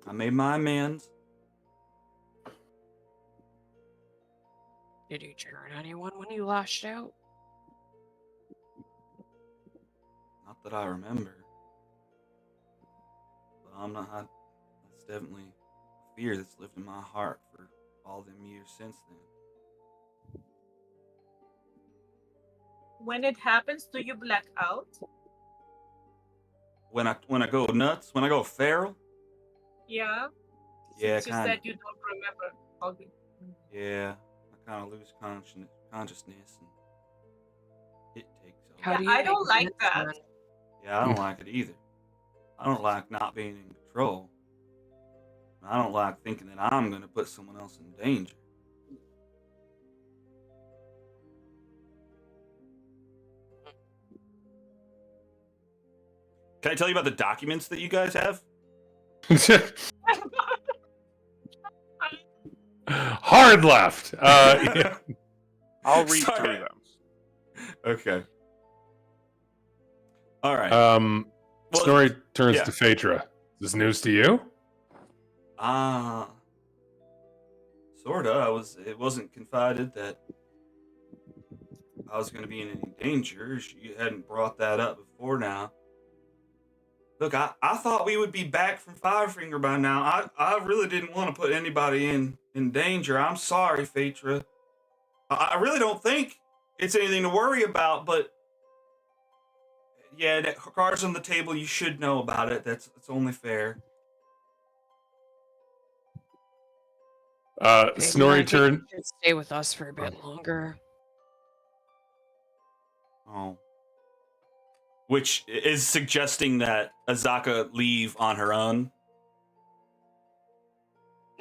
Speaker 3: I made my amends.
Speaker 6: Did you turn anyone when you lashed out?
Speaker 3: Not that I remember. But I'm not. That's definitely a fear that's lived in my heart for all them years since then.
Speaker 1: When it happens, do you black out?
Speaker 3: When I go nuts, when I go feral,
Speaker 1: Yeah.
Speaker 3: yeah,
Speaker 1: Since you
Speaker 3: kind of.
Speaker 1: said you don't remember. Okay.
Speaker 3: Yeah, I kind of lose consciousness, and it takes over.
Speaker 6: How
Speaker 1: Yeah,
Speaker 6: do you
Speaker 1: I
Speaker 6: make
Speaker 1: don't like
Speaker 6: amends
Speaker 1: that.
Speaker 6: then?
Speaker 3: Yeah, I don't like it either. I don't like not being in control. I don't like thinking that I'm going to put someone else in danger. Can I tell you about the documents that you guys have?
Speaker 5: Hard left. Yeah.
Speaker 4: I'll read
Speaker 3: Sorry.
Speaker 4: through them.
Speaker 3: Okay. All right.
Speaker 5: Well, Snorri turns
Speaker 3: yeah.
Speaker 5: to Phaedra. Is this news to you?
Speaker 3: Sorta. It wasn't confided that I was going to be in any danger. You hadn't brought that up before now. Look, I thought we would be back from Firefinger by now. I really didn't want to put anybody in danger. I'm sorry, Phaedra. I really don't think it's anything to worry about, but yeah, that cards on the table, you should know about it. That's only fair.
Speaker 6: Maybe
Speaker 5: Snorri
Speaker 6: I think you
Speaker 5: turned.
Speaker 6: should stay with us for a bit longer.
Speaker 3: Oh. Which is suggesting that Azaka leave on her own.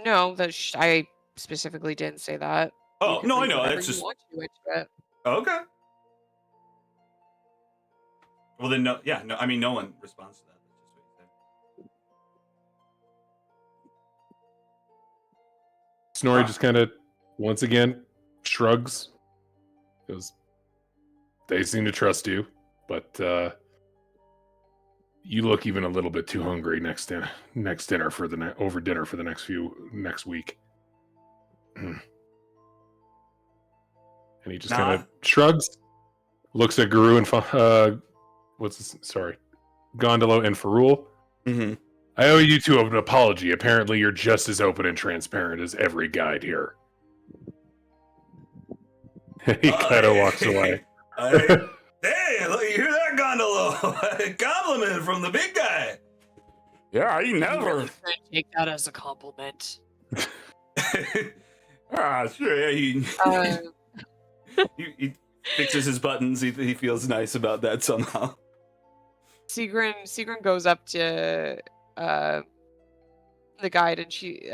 Speaker 6: No, I specifically didn't say that. You
Speaker 3: Oh,
Speaker 6: can
Speaker 3: no, I
Speaker 6: leave
Speaker 3: know.
Speaker 6: whenever
Speaker 3: That's
Speaker 6: you
Speaker 3: just
Speaker 6: want to, but
Speaker 3: okay. Well, then, no, yeah, no. I mean, no one responds to that. That's just what you said.
Speaker 5: Snorri just kind of, once again, shrugs. Goes, they seem to trust you, but you look even a little bit too hungry next dinner for over dinner for the next week. And he just kind of shrugs, looks at Guru and Gondolo and Ferrul.
Speaker 3: Mm-hmm.
Speaker 5: I owe you two an apology. Apparently, you're just as open and transparent as every guide here. He kind of walks away.
Speaker 3: Hey, look, you hear that, Gondolo? Compliment from the big guy. Yeah, you
Speaker 6: I'm
Speaker 3: never.
Speaker 6: really gonna take that as a compliment.
Speaker 3: Sure. Yeah, he fixes his buttons. He feels nice about that somehow.
Speaker 2: Sigrun goes up to the guide and she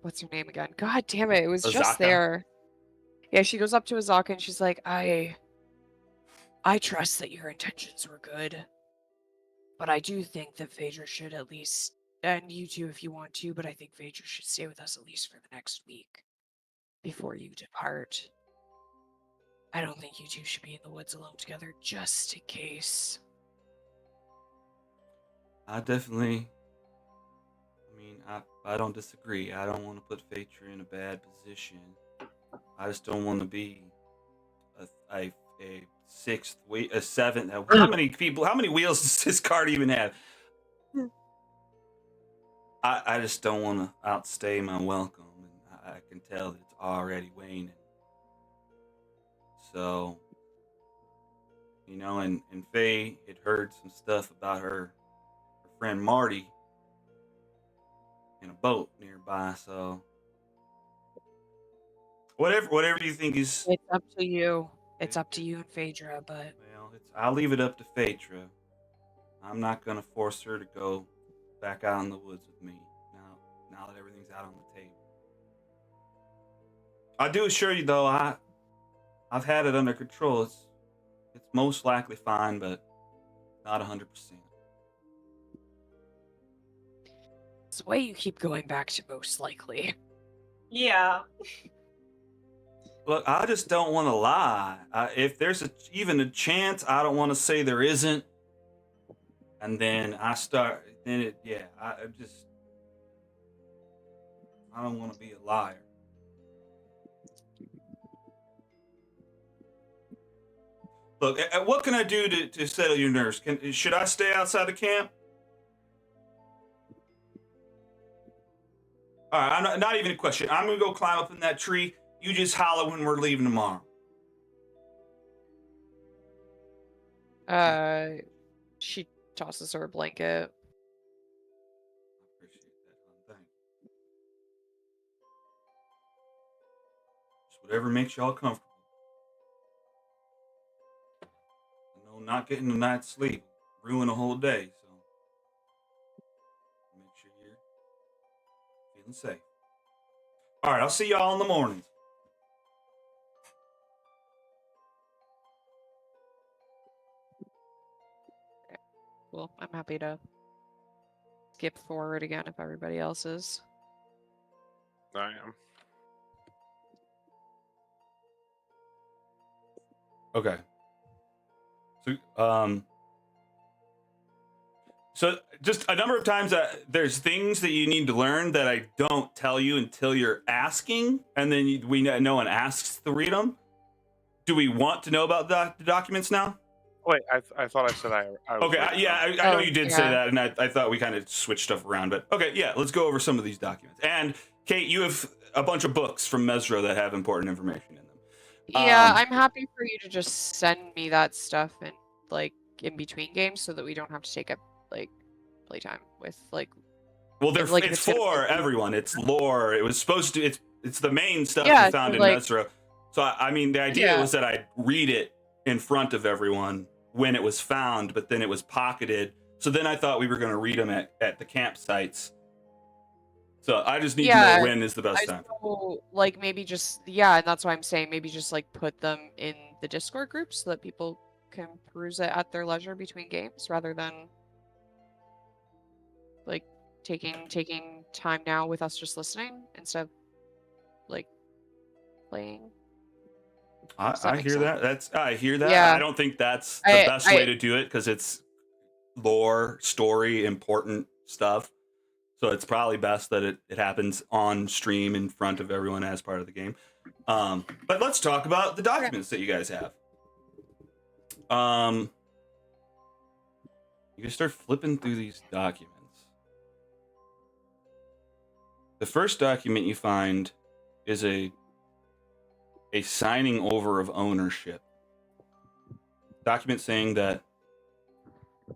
Speaker 2: what's her name again? God damn it, it was just
Speaker 3: Azaka?
Speaker 2: there. Yeah, she goes up to Azaka and she's like, I trust that your intentions were good. But I do think that Phaedra should at least, and you too if you want to, but I think Phaedra should stay with us at least for the next week before you depart. I don't think you two should be in the woods alone together, just in case.
Speaker 3: I definitely. I mean, I don't disagree. I don't want to put Phaedra in a bad position. I just don't want to be a sixth, a seventh. How many people? How many wheels does this card even have? I just don't want to outstay my welcome, and I can tell that it's already waning. So, and Faye had heard some stuff about her friend Marty in a boat nearby. So, whatever you think is.
Speaker 2: It's up to you. It's up to you and Phaedra, but
Speaker 3: Well, I'll leave it up to Phaedra. I'm not gonna force her to go back out in the woods with me now that everything's out on the table. I do assure you though, I've had it under control. It's most likely fine, but not 100%.
Speaker 2: it's the way you keep going back to most likely.
Speaker 1: Yeah.
Speaker 3: Look, I just don't want to lie. If there's even a chance, I don't want to say there isn't. And then I don't want to be a liar. Look, what can I do to settle your nerves? Should I stay outside the camp? All right, I'm not even a question. I'm gonna go climb up in that tree. You just holler when we're leaving tomorrow.
Speaker 2: She tosses her a blanket.
Speaker 3: I appreciate that, hon. Thank you. Just whatever makes y'all comfortable. I know not getting a night's sleep ruin a whole day, so make sure you're feeling safe. All right, I'll see y'all in the morning.
Speaker 2: Well, I'm happy to skip forward again if everybody else is.
Speaker 4: I am.
Speaker 3: Okay. So just a number of times there's things that you need to learn that I don't tell you until you're asking, and then no one asks to read them. Do we want to know about the documents now?
Speaker 4: Wait, I thought I said I was
Speaker 3: Okay,
Speaker 4: ready
Speaker 3: yeah,
Speaker 4: now.
Speaker 3: I know you did say
Speaker 2: yeah.
Speaker 3: that, and I thought we kind of switched stuff around, but okay, yeah, let's go over some of these documents. And Kate, you have a bunch of books from Mesro that have important information in them.
Speaker 2: Yeah, I'm happy for you to just send me that stuff in in between games so that we don't have to take up playtime with
Speaker 3: Well,
Speaker 2: it's
Speaker 3: for everyone. It's lore. It was supposed to. It's the main stuff
Speaker 2: Yeah,
Speaker 3: you found
Speaker 2: so,
Speaker 3: in Mesro. So I mean, the idea
Speaker 2: Yeah.
Speaker 3: was that I'd read it in front of everyone when it was found, but then it was pocketed. So then I thought we were going to read them at the campsites. So I just need to know when is the best time.
Speaker 2: So, maybe just and that's why I'm saying maybe just put them in the Discord group so that people can peruse it at their leisure between games rather than taking time now with us just listening instead of playing.
Speaker 3: I hear that. I hear that.
Speaker 2: Yeah.
Speaker 3: I don't think that's the best way to do it because it's lore, story, important stuff. So it's probably best that it happens on stream in front of everyone as part of the game. But let's talk about the documents that you guys have. You can start flipping through these documents. The first document you find is a signing over of ownership. Document saying that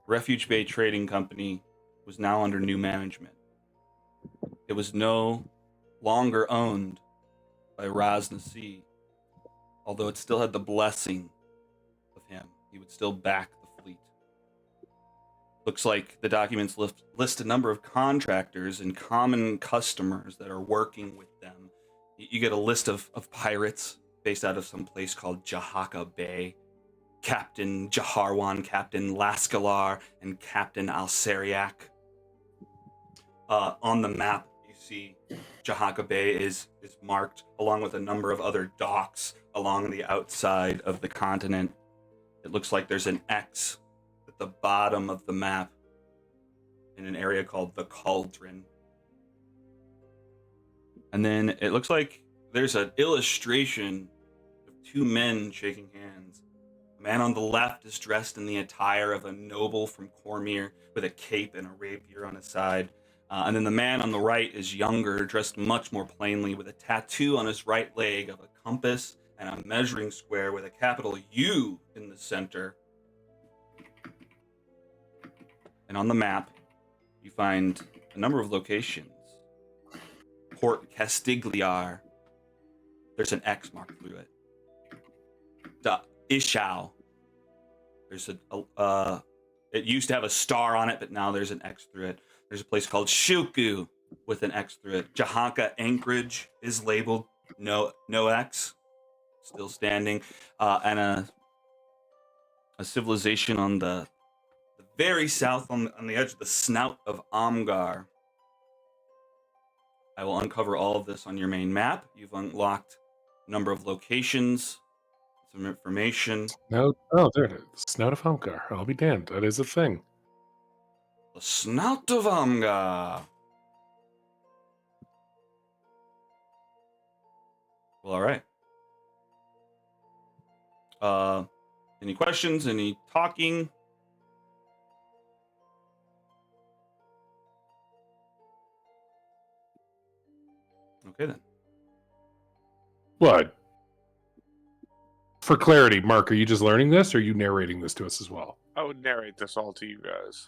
Speaker 3: Refuge Bay Trading Company was now under new management. It was no longer owned by Raz Nasi, although it still had the blessing of him. He would still back the fleet. Looks like the documents list a number of contractors and common customers that are working with them. You get a list of pirates based out of some place called Jahaka Bay. Captain Jaharwan, Captain Lascalar, and Captain Alseriak. On the map, you see Jahaka Bay is marked along with a number of other docks along the outside of the continent. It looks like there's an X at the bottom of the map in an area called the Cauldron. And then it looks like there's an illustration of two men shaking hands. The man on the left is dressed in the attire of a noble from Cormyr with a cape and a rapier on his side. And then the man on the right is younger, dressed much more plainly with a tattoo on his right leg of a compass and a measuring square with a capital U in the center. And on the map, you find a number of locations. Port Castigliar. There's an X marked through it. Ishao. There's it used to have a star on it, but now there's an X through it. There's a place called Shuku with an X through it. Jahaka Anchorage is labeled no X, still standing, and a civilization on the very south on the edge of the snout of Amgar. I will uncover all of this on your main map. You've unlocked a number of locations, some information.
Speaker 5: No, oh, there it is. Snout of Homgar. I'll be damned. That is a thing.
Speaker 3: The snout of Amgar. Well, all right. Any questions? Any talking? Okay, then.
Speaker 5: What? For clarity, Mark, are you just learning this or are you narrating this to us as well?
Speaker 4: I would narrate this all to you guys.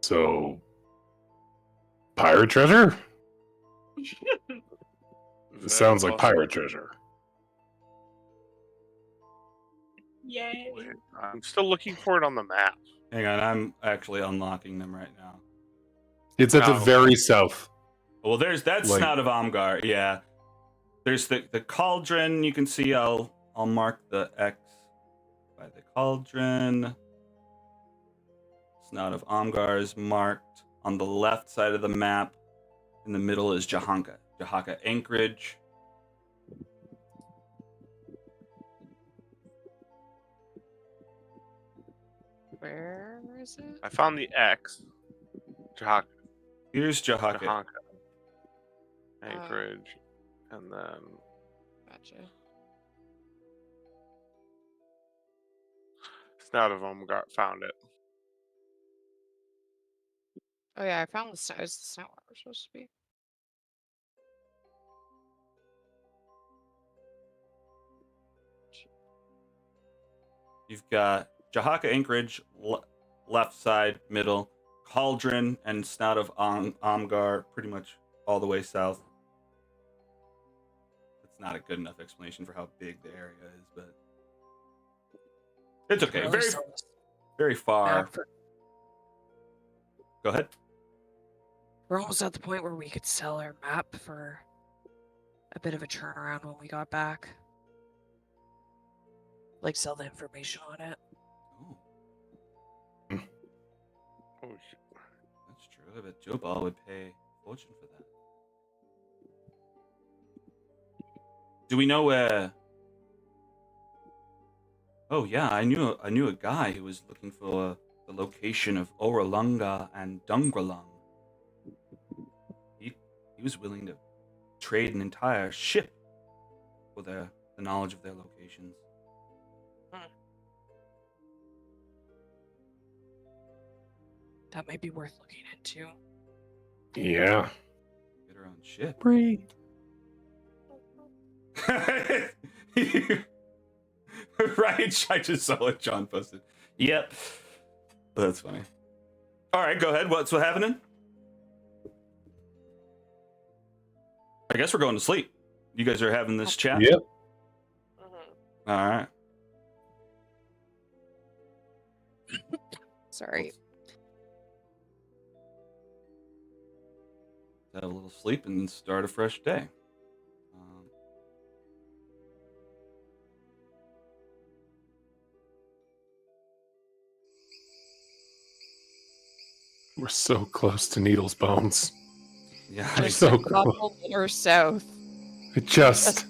Speaker 5: So, pirate treasure? It sounds like pirate treasure.
Speaker 1: Yay.
Speaker 4: Wait, I'm still looking for it on the map.
Speaker 3: Hang on, I'm actually unlocking them right now.
Speaker 5: It's at the
Speaker 4: Oh,
Speaker 5: very south.
Speaker 3: Well, that's
Speaker 5: Like-
Speaker 3: Snout of Amgar, yeah. There's the cauldron. You can see I'll mark the X by the cauldron. Snout of Amgar is marked on the left side of the map. In the middle is Jahaka Anchorage.
Speaker 2: Where is it?
Speaker 4: I found the X. Jahaka
Speaker 3: Here's Jahaka.
Speaker 4: Anchorage. And then
Speaker 2: Gotcha.
Speaker 4: Snout of found it.
Speaker 2: Oh yeah, I found the snout. Is the snout where we're supposed to be?
Speaker 3: You've got Jahaka Anchorage, left side, middle, Cauldron, and Snout of Amgar, pretty much all the way south. It's not a good enough explanation for how big the area is, but it's okay.
Speaker 6: Really sell this
Speaker 3: Very far.
Speaker 6: map for-
Speaker 3: Go ahead.
Speaker 6: We're almost at the point where we could sell our map for a bit of a turnaround when we got back. Like sell the information on it.
Speaker 3: Oh,
Speaker 4: Oh, shit.
Speaker 3: that's true. I bet Joe Ball would pay a fortune for that. Do we know where? Oh yeah, I knew a guy who was looking for the location of Oralunga and Dungralung. He was willing to trade an entire ship for the knowledge of their locations.
Speaker 6: That might be worth looking into.
Speaker 5: Yeah.
Speaker 3: Get her own ship.
Speaker 5: Bree.
Speaker 3: Right, I just saw what John posted. Yep. That's funny. All right, go ahead. What's happening? I guess we're going to sleep. You guys are having this chat?
Speaker 5: Yep.
Speaker 3: All right.
Speaker 2: Sorry.
Speaker 3: Have a little sleep and start a fresh day.
Speaker 5: We're so close to Needle's bones.
Speaker 3: Yeah,
Speaker 5: We're
Speaker 2: Just
Speaker 5: so
Speaker 2: a
Speaker 5: close.
Speaker 2: couple more south.
Speaker 5: I just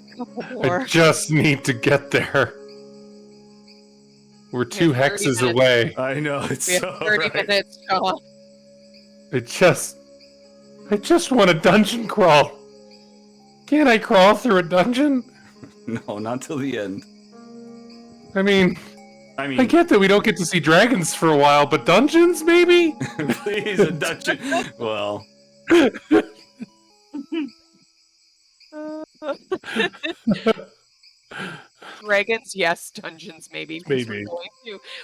Speaker 2: More.
Speaker 5: need to get there. We're 2
Speaker 2: have 30
Speaker 5: hexes
Speaker 2: minutes.
Speaker 5: away.
Speaker 3: I know it's
Speaker 2: We have
Speaker 3: so
Speaker 2: 30
Speaker 3: right.
Speaker 2: minutes, John.
Speaker 5: I just want a dungeon crawl. Can't I crawl through a dungeon?
Speaker 3: No, not till the end.
Speaker 5: I mean,
Speaker 3: I mean,
Speaker 5: I get that we don't get to see dragons for a while, but dungeons, maybe?
Speaker 3: please, a dungeon. Well,
Speaker 2: Dragons, yes. Dungeons, maybe. Because
Speaker 5: Maybe.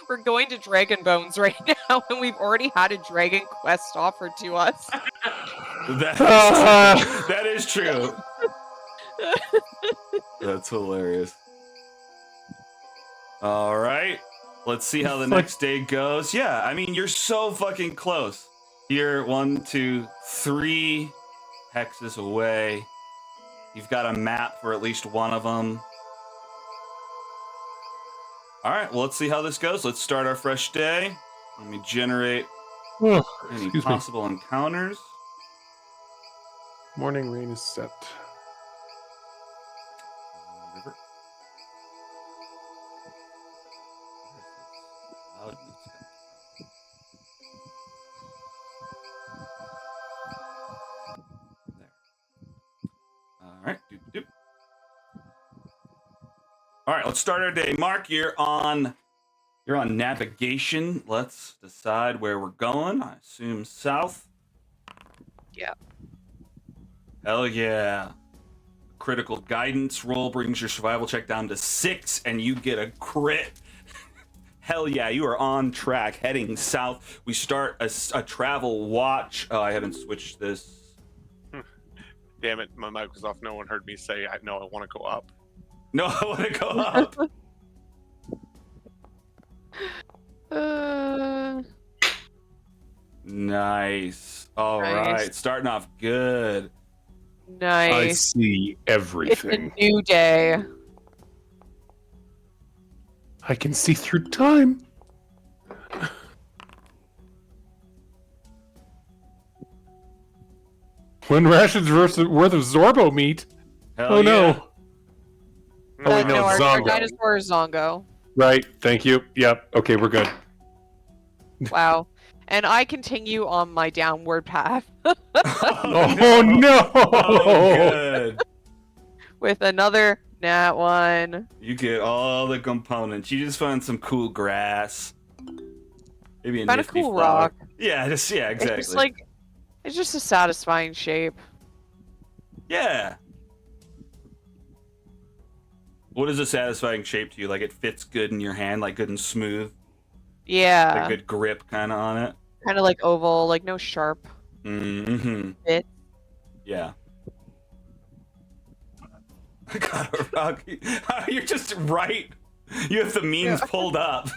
Speaker 2: we're going to Dragon Bones right now, and we've already had a dragon quest offered to us.
Speaker 3: that is true. That's hilarious. All right, let's see how the next day goes. Yeah, I mean, you're so fucking close. You're 1, 2, 3 hexes away. You've got a map for at least one of them. All right, well, let's see how this goes. Let's start our fresh day. Let me generate any
Speaker 5: Excuse me.
Speaker 3: possible encounters.
Speaker 5: Morning rain is set.
Speaker 3: River. Where is this loudness coming from? There. All right. Doop, doop. All right, let's start our day. Mark, you're on navigation. Let's decide where we're going. I assume south.
Speaker 2: Yeah.
Speaker 3: Hell yeah. Critical guidance roll brings your survival check down to 6, and you get a crit. Hell yeah, you are on track, heading south. We start a travel watch. Oh, I haven't switched this.
Speaker 4: Damn it, my mic was off. No one heard me say, I want to go up.
Speaker 3: No, I want to go up. Nice. All right,
Speaker 2: Nice.
Speaker 3: starting off good.
Speaker 5: I
Speaker 2: Nice.
Speaker 5: see
Speaker 2: It's a
Speaker 5: everything.
Speaker 2: new day.
Speaker 5: I can see through time. One ration's worth of Zorbo meat.
Speaker 3: Hell
Speaker 5: Oh
Speaker 3: yeah.
Speaker 5: no. Oh, wait, no,
Speaker 2: No,
Speaker 5: it's
Speaker 2: our
Speaker 5: Zongo.
Speaker 2: dinosaur is Zongo.
Speaker 5: Right, thank you. Yep, okay, we're good.
Speaker 2: Wow. And I continue on my downward path
Speaker 5: Oh no!
Speaker 3: Oh, good.
Speaker 2: with another nat 1.
Speaker 3: You get all the components. You just find some cool grass. Maybe a
Speaker 2: Find a
Speaker 3: nifty
Speaker 2: cool
Speaker 3: flower.
Speaker 2: rock.
Speaker 3: Yeah, exactly.
Speaker 2: It's just a satisfying shape.
Speaker 3: Yeah. What is a satisfying shape to you? Like it fits good in your hand, like good and smooth, like
Speaker 2: Yeah.
Speaker 3: good grip kind of on it.
Speaker 2: Kind of like oval, like no sharp
Speaker 3: Mm-hmm.
Speaker 2: bit.
Speaker 3: Yeah. I got a rock. You're just right. You have the means pulled up.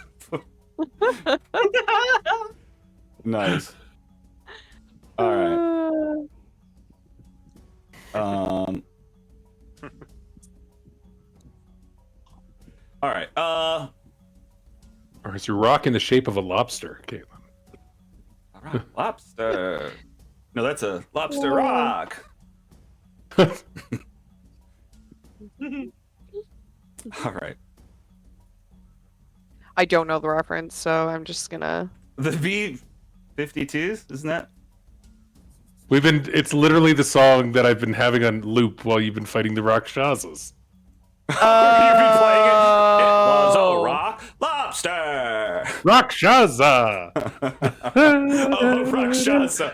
Speaker 3: Nice. All right. All right.
Speaker 5: Or is your rock in the shape of a lobster, Caitlin?
Speaker 3: All right. Lobster. No, that's a lobster rock. All right.
Speaker 2: I don't know the reference, so I'm just gonna.
Speaker 3: The B-52s, isn't that?
Speaker 5: It's literally the song that I've been having on loop while you've been fighting the Rakshasas.
Speaker 3: You've been playing it. It was a rock lobster.
Speaker 5: Rakshasa!
Speaker 3: Oh, Rakshasa.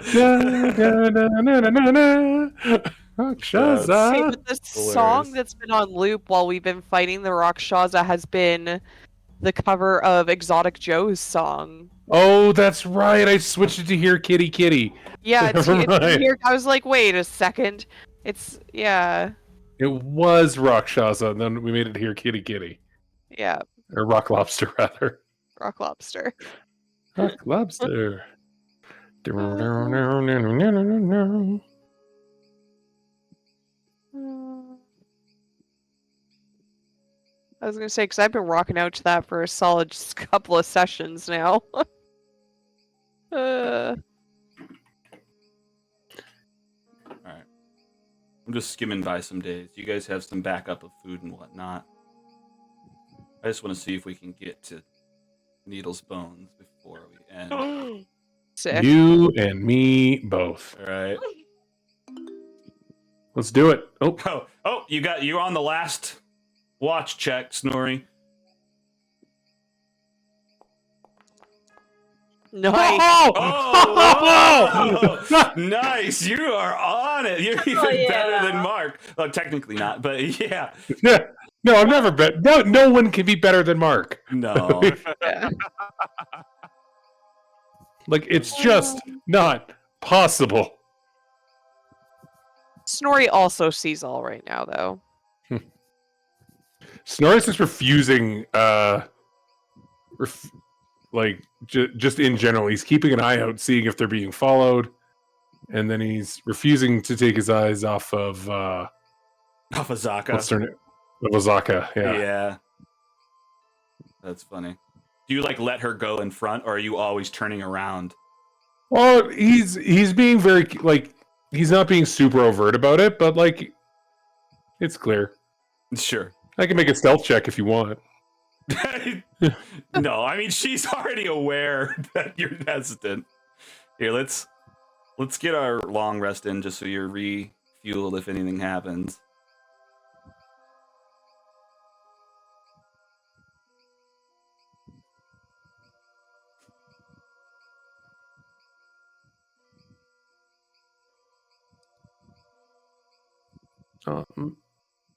Speaker 5: Rakshasa!
Speaker 2: Hey, but the song that's been on loop while we've been fighting the Rakshasa has been the cover of Exotic Joe's song.
Speaker 5: Oh, that's right. I switched it to Here Kitty Kitty.
Speaker 2: Yeah, it's
Speaker 5: Right.
Speaker 2: here. I was like, wait a second. Yeah.
Speaker 5: It was Rakshasa, and then we made it Here Kitty Kitty.
Speaker 2: Yeah.
Speaker 5: Or Rock Lobster, rather.
Speaker 2: Rock Lobster.
Speaker 5: Huck lobster.
Speaker 2: I was gonna say, because I've been rocking out to that for a solid just couple of sessions now.
Speaker 3: All right. I'm just skimming by some days. You guys have some backup of food and whatnot. I just want to see if we can get to Needle's bones before we end.
Speaker 2: Sick.
Speaker 5: You and me both.
Speaker 3: All right.
Speaker 5: Let's do it. Oh,
Speaker 3: You're on the last watch check, Snorri.
Speaker 2: Nice.
Speaker 3: Oh, nice! You are on it. You're even better than Mark. Well, technically not, but yeah.
Speaker 5: Yeah. No, I've never bet. No one can be better than Mark.
Speaker 3: No.
Speaker 2: Yeah.
Speaker 5: Like, it's just not possible.
Speaker 2: Snorri also sees all right now, though.
Speaker 5: Snorri's just refusing, just in general. He's keeping an eye out, seeing if they're being followed, and then he's refusing to take his eyes off of,
Speaker 3: Off of Zaka.
Speaker 5: what's her name? Of Azaka, yeah.
Speaker 3: Yeah. That's funny. Do you, let her go in front, or are you always turning around?
Speaker 5: Well, he's being very, he's not being super overt about it, but, it's clear.
Speaker 3: Sure.
Speaker 5: I can make a stealth check if you want.
Speaker 3: No, I mean, she's already aware that you're hesitant. Here, let's get our long rest in just so you're refueled if anything happens.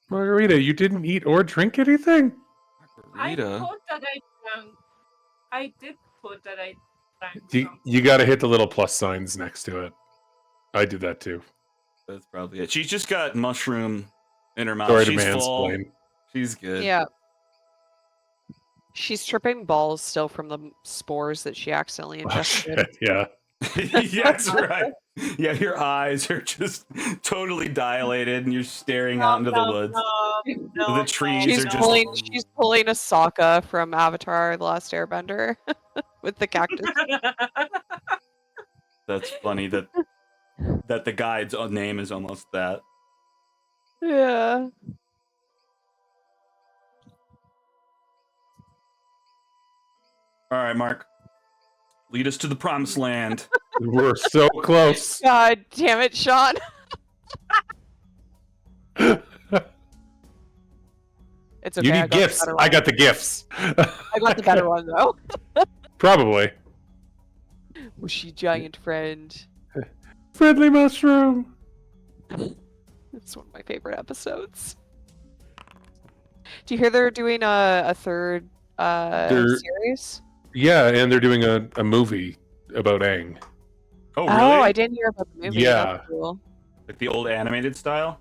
Speaker 5: Margarita, you didn't eat or drink anything?
Speaker 3: Margarita?
Speaker 1: I put that I drank. I did put that I drank.
Speaker 5: You got to hit the little plus signs next to it. I did that too.
Speaker 3: That's probably it. She's just got mushroom in her mouth.
Speaker 5: Sorry to
Speaker 3: She's full.
Speaker 5: mansplain.
Speaker 3: She's good.
Speaker 2: Yeah. She's tripping balls still from the spores that she accidentally
Speaker 5: Oh,
Speaker 2: ingested.
Speaker 5: shit, yeah.
Speaker 3: Yeah, that's right. Yeah, your eyes are just totally dilated, and you're staring out into the woods. The trees
Speaker 2: She's
Speaker 3: are just.
Speaker 2: pulling a Sokka from Avatar: The Last Airbender with the cactus.
Speaker 3: That's funny that the guide's name is almost that.
Speaker 2: Yeah.
Speaker 3: All right, Mark. Lead us to the promised land.
Speaker 5: We're so close.
Speaker 2: God damn it, Sean. It's okay.
Speaker 5: You
Speaker 2: I
Speaker 5: need
Speaker 2: got
Speaker 5: gifts.
Speaker 2: the better one.
Speaker 5: I got the gifts.
Speaker 2: I got the better one though.
Speaker 5: Probably.
Speaker 2: Mushy giant friend.
Speaker 5: Friendly mushroom.
Speaker 2: It's one of my favorite episodes. Do you hear they're doing a third series?
Speaker 5: Yeah, and they're doing a movie about Aang.
Speaker 3: Oh, really?
Speaker 2: Oh, I didn't hear about the movie.
Speaker 5: Yeah.
Speaker 2: That's cool.
Speaker 3: Like the old animated style?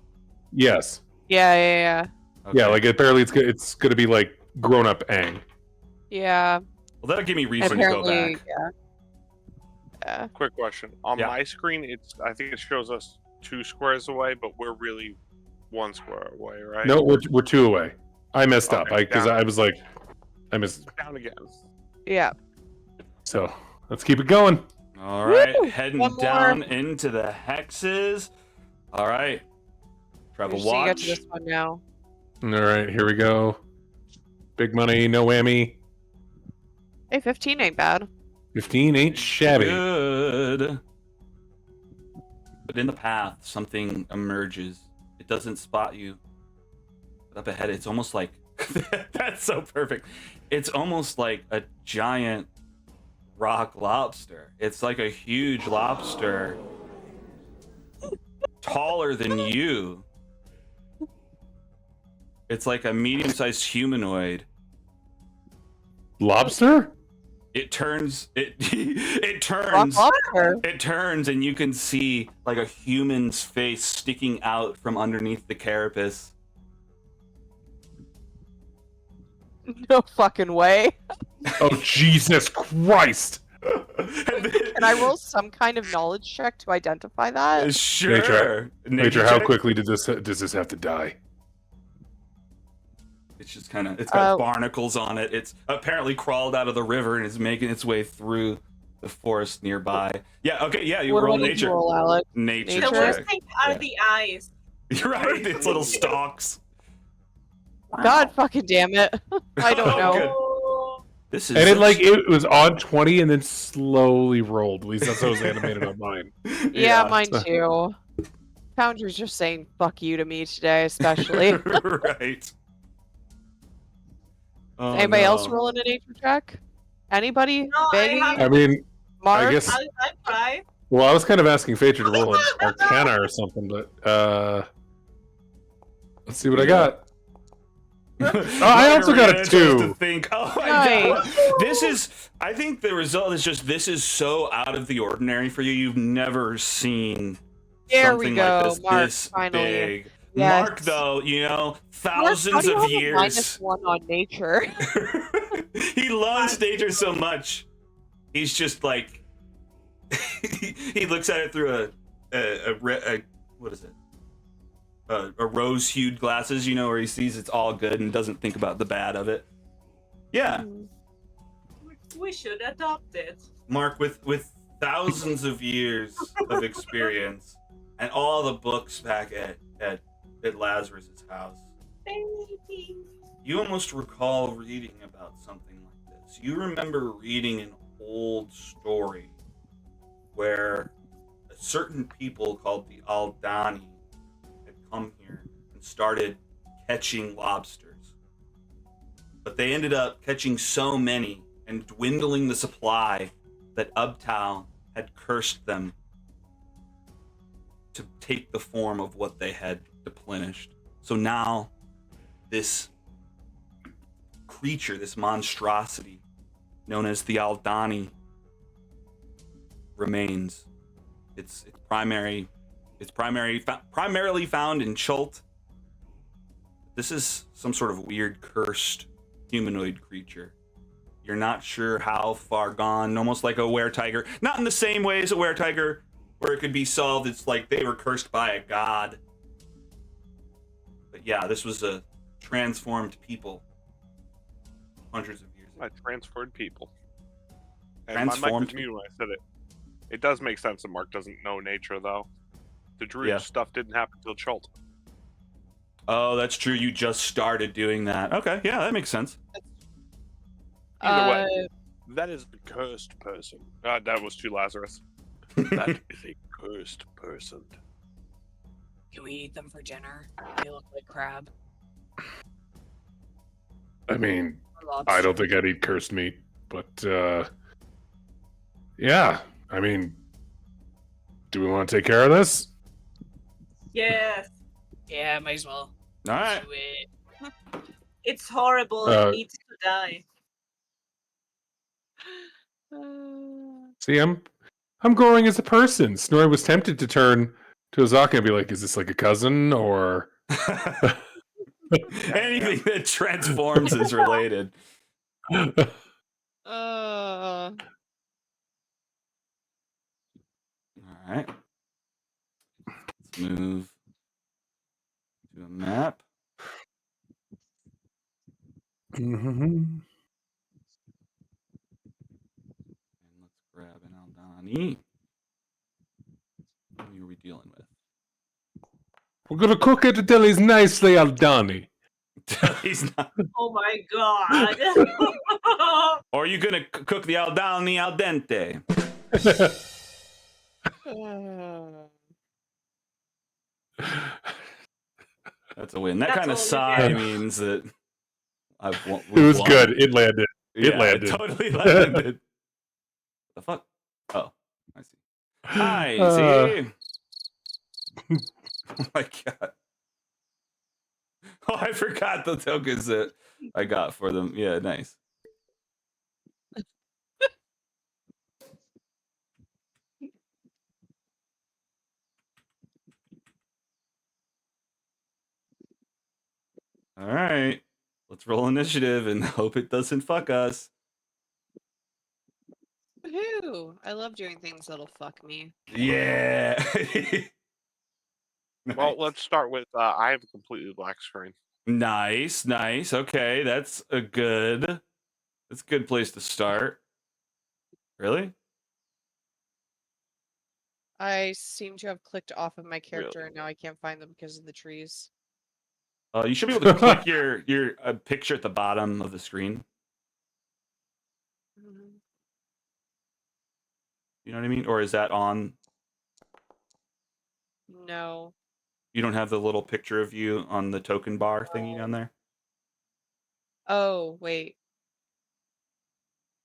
Speaker 5: Yes.
Speaker 2: Yeah.
Speaker 3: Okay.
Speaker 5: Yeah, apparently it's going to be grown up Aang.
Speaker 2: Yeah.
Speaker 3: Well, that'll give me reason to go
Speaker 2: Apparently,
Speaker 3: back.
Speaker 2: yeah.
Speaker 4: Quick question. On
Speaker 3: Yeah.
Speaker 4: my screen, I think it shows us 2 squares away, but we're really 1 square away, right?
Speaker 5: No, we're 2 away. I messed up
Speaker 4: Okay,
Speaker 5: because
Speaker 4: down.
Speaker 5: I was I missed.
Speaker 4: Down again.
Speaker 2: Yeah.
Speaker 5: So let's keep it going.
Speaker 3: All right,
Speaker 2: Woo!
Speaker 3: heading
Speaker 2: One more.
Speaker 3: down into the hexes. All right. Travel
Speaker 2: So you get
Speaker 3: watch.
Speaker 2: to this one now.
Speaker 5: All right, here we go. Big money, no whammy.
Speaker 2: Hey, 15 ain't bad.
Speaker 5: 15 ain't shabby.
Speaker 3: Good. But in the path, something emerges. It doesn't spot you. But up ahead, it's almost like that's so perfect. It's almost like a giant rock lobster. It's like a huge lobster, taller than you. It's like a medium-sized humanoid.
Speaker 5: Lobster?
Speaker 3: It turns. It
Speaker 2: Rock
Speaker 3: turns.
Speaker 2: lobster.
Speaker 3: It turns, and you can see like a human's face sticking out from underneath the carapace.
Speaker 2: No fucking way.
Speaker 5: Oh, Jesus Christ.
Speaker 2: Can I roll some kind of knowledge check to identify that?
Speaker 3: Sure.
Speaker 5: Nature, how
Speaker 3: check?
Speaker 5: quickly does this have to die?
Speaker 3: It's just it's got
Speaker 2: Uh,
Speaker 3: barnacles on it. It's apparently crawled out of the river and is making its way through the forest nearby. Yeah, okay, yeah, you
Speaker 2: What
Speaker 3: roll
Speaker 2: do I need to
Speaker 3: nature.
Speaker 2: roll, Alex?
Speaker 3: Nature
Speaker 1: The
Speaker 2: Nature?
Speaker 1: worst
Speaker 3: check.
Speaker 1: thing are
Speaker 3: Yeah.
Speaker 1: the eyes.
Speaker 3: You're right, it's little stalks.
Speaker 2: God fucking damn it. I don't
Speaker 3: Oh,
Speaker 2: know.
Speaker 3: good.
Speaker 1: Oh,
Speaker 3: This is
Speaker 5: And it was on 20 and then slowly rolled. At least that's how it was animated on mine.
Speaker 2: Yeah, mine
Speaker 5: so-
Speaker 2: too. Foundry's just saying fuck you to me today, especially.
Speaker 3: Right. Oh,
Speaker 2: Anybody else
Speaker 3: no.
Speaker 2: rolling a nature check? Anybody?
Speaker 1: No, I
Speaker 2: Begging?
Speaker 1: have-
Speaker 5: I mean,
Speaker 2: Mark?
Speaker 5: I guess.
Speaker 1: I try.
Speaker 5: Well, I was kind of asking Phaedra to roll an Arcana or something, but let's see what I got. I also got a 2.
Speaker 3: To think, oh my
Speaker 2: Nice.
Speaker 3: god, this is. I think the result is just this is so out of the ordinary for you. You've never seen
Speaker 2: There we
Speaker 3: something
Speaker 2: go,
Speaker 3: like this
Speaker 2: Mark,
Speaker 3: this
Speaker 2: finally.
Speaker 3: big.
Speaker 2: Yes.
Speaker 3: Mark, though,
Speaker 2: Mark,
Speaker 3: thousands
Speaker 2: how do you
Speaker 3: of
Speaker 2: have a
Speaker 3: years.
Speaker 2: -1 on nature?
Speaker 3: He loves nature so much. He's just like he looks at it through a what is it? A rose-hued glasses, where he sees it's all good and doesn't think about the bad of it. Yeah,
Speaker 1: We should adopt it.
Speaker 3: Mark, with thousands of years of experience and all the books back at Lazarus's house,
Speaker 1: Baby.
Speaker 3: you almost recall reading about something like this. You remember reading an old story where a certain people called the Aldani had come here and started catching lobsters. But they ended up catching so many and dwindling the supply that Uptown had cursed them to take the form of what they had deplenished. So now this creature, this monstrosity known as the Aldani, remains. It's primarily found in Chult. This is some sort of weird cursed humanoid creature. You're not sure how far gone, almost like a were-tiger. Not in the same way as a were-tiger, where it could be solved. It's like they were cursed by a god. But yeah, this was a transformed people hundreds of years ago.
Speaker 4: I transferred people. And my
Speaker 3: Transformed
Speaker 4: mic was muted when I said it. It does make sense that Mark doesn't know nature, though. The druid
Speaker 3: Yeah.
Speaker 4: stuff didn't happen till Chult.
Speaker 3: Oh, that's true. You just started doing that. Okay, yeah, that makes sense.
Speaker 4: Either way, that is a cursed person. That was too Lazarus. That is a cursed person.
Speaker 6: Can we eat them for dinner? They look like crab
Speaker 5: I mean,
Speaker 6: or lobster.
Speaker 5: I don't think I'd eat cursed meat, but yeah. I mean, do we want to take care of this?
Speaker 1: Yes.
Speaker 6: Yeah, might as well.
Speaker 3: All right.
Speaker 6: Do it.
Speaker 1: It's horrible.
Speaker 5: Uh,
Speaker 1: It needs to die.
Speaker 5: See, I'm growing as a person. Snorri was tempted to turn to Azaka and be like, "Is this like a cousin or?"
Speaker 3: Anything that transforms is related.
Speaker 2: Uh,
Speaker 3: All right. Let's move to a map.
Speaker 5: Mhm.
Speaker 3: And let's grab an Aldani. Who are we dealing with?
Speaker 5: We're gonna cook it until he's nicely Aldani.
Speaker 3: He's not.
Speaker 1: Oh my god.
Speaker 3: Or are you gonna cook the Aldani al dente? That's a win. That
Speaker 1: That's
Speaker 3: kind of
Speaker 1: all
Speaker 3: sigh
Speaker 1: we
Speaker 3: means that
Speaker 5: It was good. It landed. It
Speaker 3: Yeah,
Speaker 5: landed.
Speaker 3: It totally landed. The fuck? Oh, I see. I see. Oh my god. Oh, I forgot the tokens that I got for them. Yeah, nice. All right. Let's roll initiative and hope it doesn't fuck us.
Speaker 2: woohoo. too. I love doing things that'll fuck me.
Speaker 3: Yeah.
Speaker 4: Well, let's start with I have a completely black screen.
Speaker 3: Nice, nice. Okay, that's a good place to start. Really?
Speaker 2: I seem to have clicked off of my character,
Speaker 4: Really?
Speaker 2: and now I can't find them because of the trees.
Speaker 3: You should be able to click your picture at the bottom of the screen.
Speaker 2: Mhm.
Speaker 3: You know what I mean? Or is that on?
Speaker 2: No.
Speaker 3: You don't have the little picture of you on the token bar thingy down there?
Speaker 2: Oh, wait.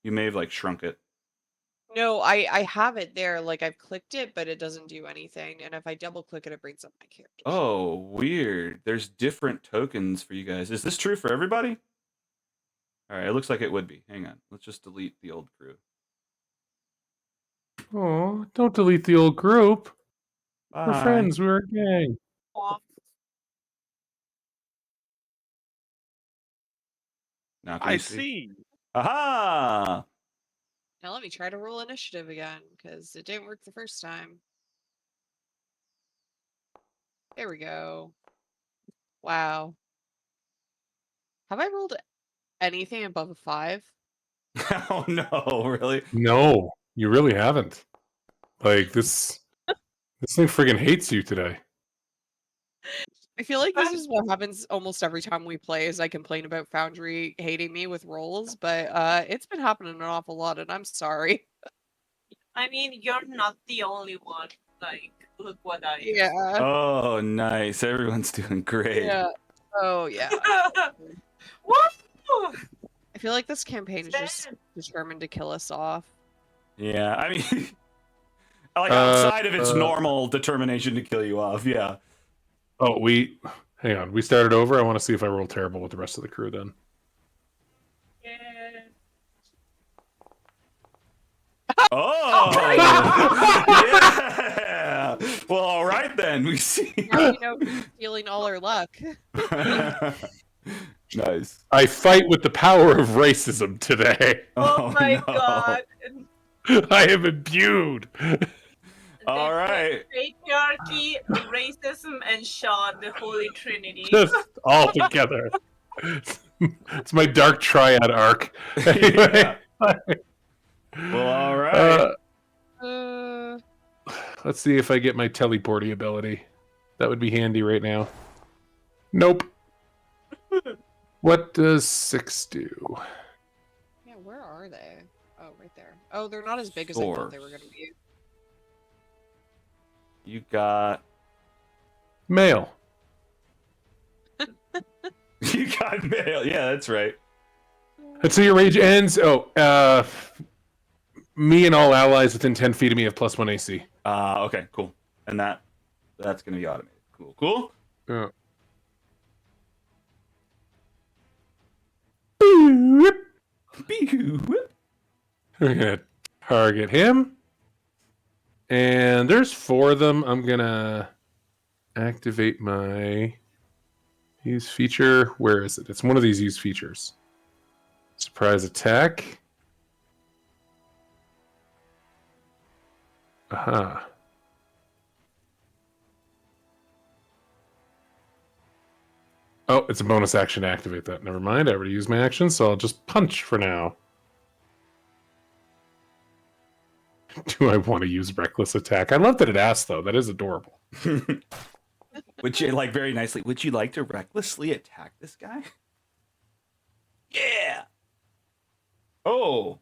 Speaker 3: You may have like shrunk it.
Speaker 2: No, I have it there. Like I've clicked it, but it doesn't do anything. And if I double click it, it brings up my character.
Speaker 3: Oh, weird. There's different tokens for you guys. Is this true for everybody? All right, it looks like it would be. Hang on. Let's just delete the old crew.
Speaker 5: Oh, don't delete the old group.
Speaker 3: Bye.
Speaker 5: We're friends. We're a gang.
Speaker 1: Off.
Speaker 3: Now can
Speaker 4: I
Speaker 3: you see?
Speaker 4: see.
Speaker 3: Aha!
Speaker 2: Now let me try to roll initiative again, because it didn't work the first time. There we go. Wow. Have I rolled anything above a 5?
Speaker 3: Oh no, really?
Speaker 5: No, you really haven't. Like this thing friggin' hates you today.
Speaker 2: I feel like this is what happens almost every time we play is I complain about Foundry hating me with rolls, but it's been happening an awful lot and I'm sorry.
Speaker 1: I mean, you're not the only one. Like, look what I
Speaker 2: Yeah.
Speaker 3: Oh, nice. Everyone's doing great.
Speaker 2: Yeah. Oh yeah.
Speaker 1: Woo!
Speaker 2: I feel like this campaign is just
Speaker 1: Stan.
Speaker 2: determined to kill us off.
Speaker 3: Yeah, I mean, like outside of its normal determination to kill you off, yeah.
Speaker 5: Oh, hang on. We started over. I want to see if I roll terrible with the rest of the crew then.
Speaker 1: Yeah.
Speaker 3: Oh, yeah. Well, all right then. We see.
Speaker 2: Now we know who's stealing all our luck.
Speaker 3: Nice.
Speaker 5: I fight with the power of racism today.
Speaker 1: Oh my
Speaker 3: no.
Speaker 1: god.
Speaker 5: I am imbued.
Speaker 3: All right.
Speaker 1: Patriarchy, racism, and Sean, the Holy Trinity.
Speaker 5: Just all together. It's my dark triad arc. Anyway,
Speaker 3: Well, all right.
Speaker 5: Let's see if I get my teleporty ability. That would be handy right now. Nope. What does 6 do?
Speaker 2: Yeah, where are they? Oh, right there. Oh, they're not as big as I thought they were going to be.
Speaker 3: You got
Speaker 5: Mail.
Speaker 3: you got mail. Yeah, that's right.
Speaker 5: Until your rage ends. Oh, me and all allies within 10 feet of me have +1 AC.
Speaker 3: Okay, cool. And that's gonna be automated. Cool, cool.
Speaker 5: Oh. We're gonna target him. And there's 4 of them. I'm gonna activate my use feature. Where is it? It's one of these use features. Surprise attack. Aha. Oh, it's a bonus action to activate that. Never mind. I already used my action, so I'll just punch for now. Do I want to use reckless attack? I love that it asks, though. That is adorable.
Speaker 3: Would you like very nicely? Would you like to recklessly attack this guy? Yeah. Oh.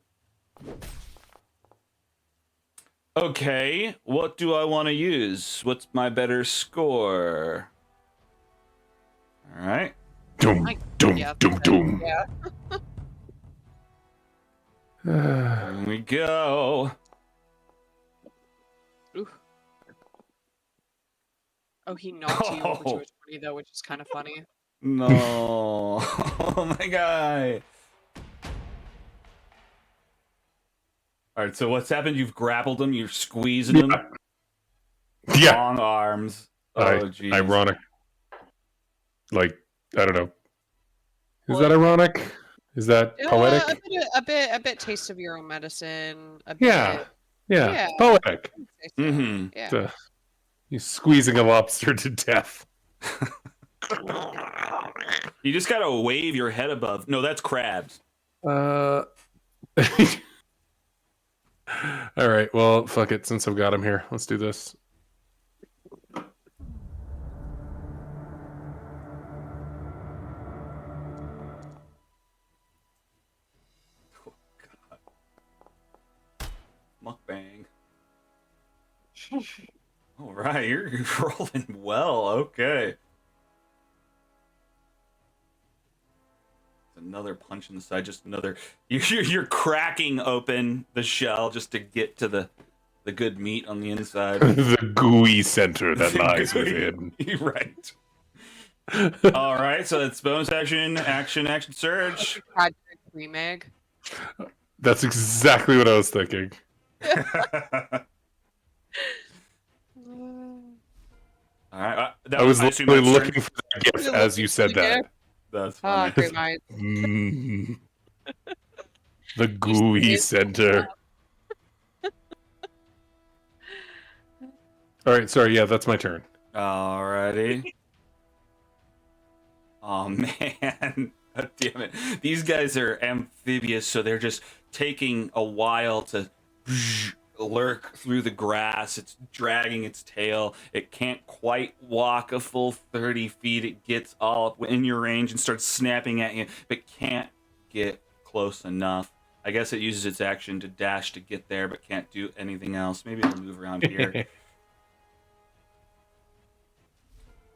Speaker 3: Okay. What do I want to use? What's my better score? All right.
Speaker 5: Doom, doom,
Speaker 2: Yeah,
Speaker 5: doom, doom.
Speaker 2: Yeah.
Speaker 3: Here we go.
Speaker 2: Oh, he knocked you over to
Speaker 3: Oh.
Speaker 2: a 20, though, which is kind of funny.
Speaker 3: No. Oh my god. All right. So what's happened? You've grappled him. You're squeezing him.
Speaker 5: Yeah.
Speaker 3: Long arms. Oh, geez.
Speaker 5: Ironic. Like, I don't know. Is that ironic? Is that poetic?
Speaker 2: A bit taste of your own medicine. A
Speaker 5: Yeah.
Speaker 2: bit.
Speaker 5: Yeah.
Speaker 2: Yeah.
Speaker 5: Poetic.
Speaker 2: I would say so.
Speaker 3: Mm-hmm.
Speaker 2: Yeah.
Speaker 5: You squeezing a lobster to death.
Speaker 3: You just gotta wave your head above. No, that's crabs.
Speaker 5: All right. Well, fuck it. Since I've got him here, let's do this.
Speaker 3: Oh, God. Mukbang. All right, you're rolling well. Okay. Another punch in the side. Just another. You're cracking open the shell just to get to the good meat on the inside.
Speaker 5: The gooey center that
Speaker 3: The
Speaker 5: lies
Speaker 3: gooey-
Speaker 5: within.
Speaker 3: Right. All right, so it's bonus action, action, surge.
Speaker 2: Patrick Remag.
Speaker 5: That's exactly what I was thinking.
Speaker 3: All right,
Speaker 5: I was
Speaker 3: assume
Speaker 5: literally
Speaker 3: that's
Speaker 5: looking for that gif as you said that.
Speaker 3: That's
Speaker 2: Ah,
Speaker 3: funny.
Speaker 2: great minds.
Speaker 5: Mm. The gooey center. All right, sorry. Yeah, that's my turn.
Speaker 3: Alrighty. Oh man, God damn it! These guys are amphibious, so they're just taking a while to lurk through the grass. It's dragging its tail. It can't quite walk a full 30 feet. It gets all up in your range and starts snapping at you, but can't get close enough. I guess it uses its action to dash to get there, but can't do anything else. Maybe it'll move around here.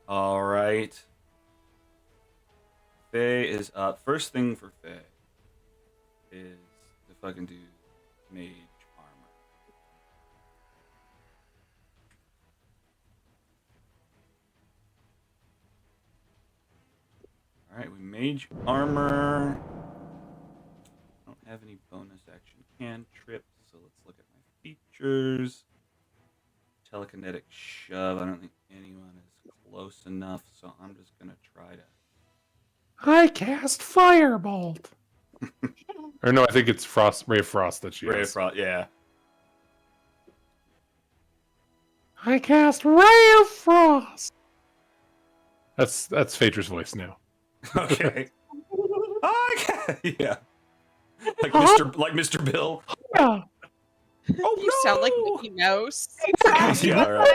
Speaker 3: All right. Faye is up. First thing for Faye is to fucking do mage armor. All right, we mage armor. I don't have any bonus action cantrips, so let's look at my features. Telekinetic shove. I don't think anyone is close enough, so I'm just gonna try to.
Speaker 5: I cast Firebolt. Or no, I think it's Ray of Frost that she
Speaker 3: Ray of
Speaker 5: has.
Speaker 3: Frost, yeah.
Speaker 5: I cast Ray of Frost. That's Phaedra's voice now.
Speaker 3: Okay. Okay. Yeah. Like Mr. Bill.
Speaker 5: Yeah.
Speaker 3: Oh,
Speaker 2: You sound like Mickey Mouse.
Speaker 3: Yeah, all right.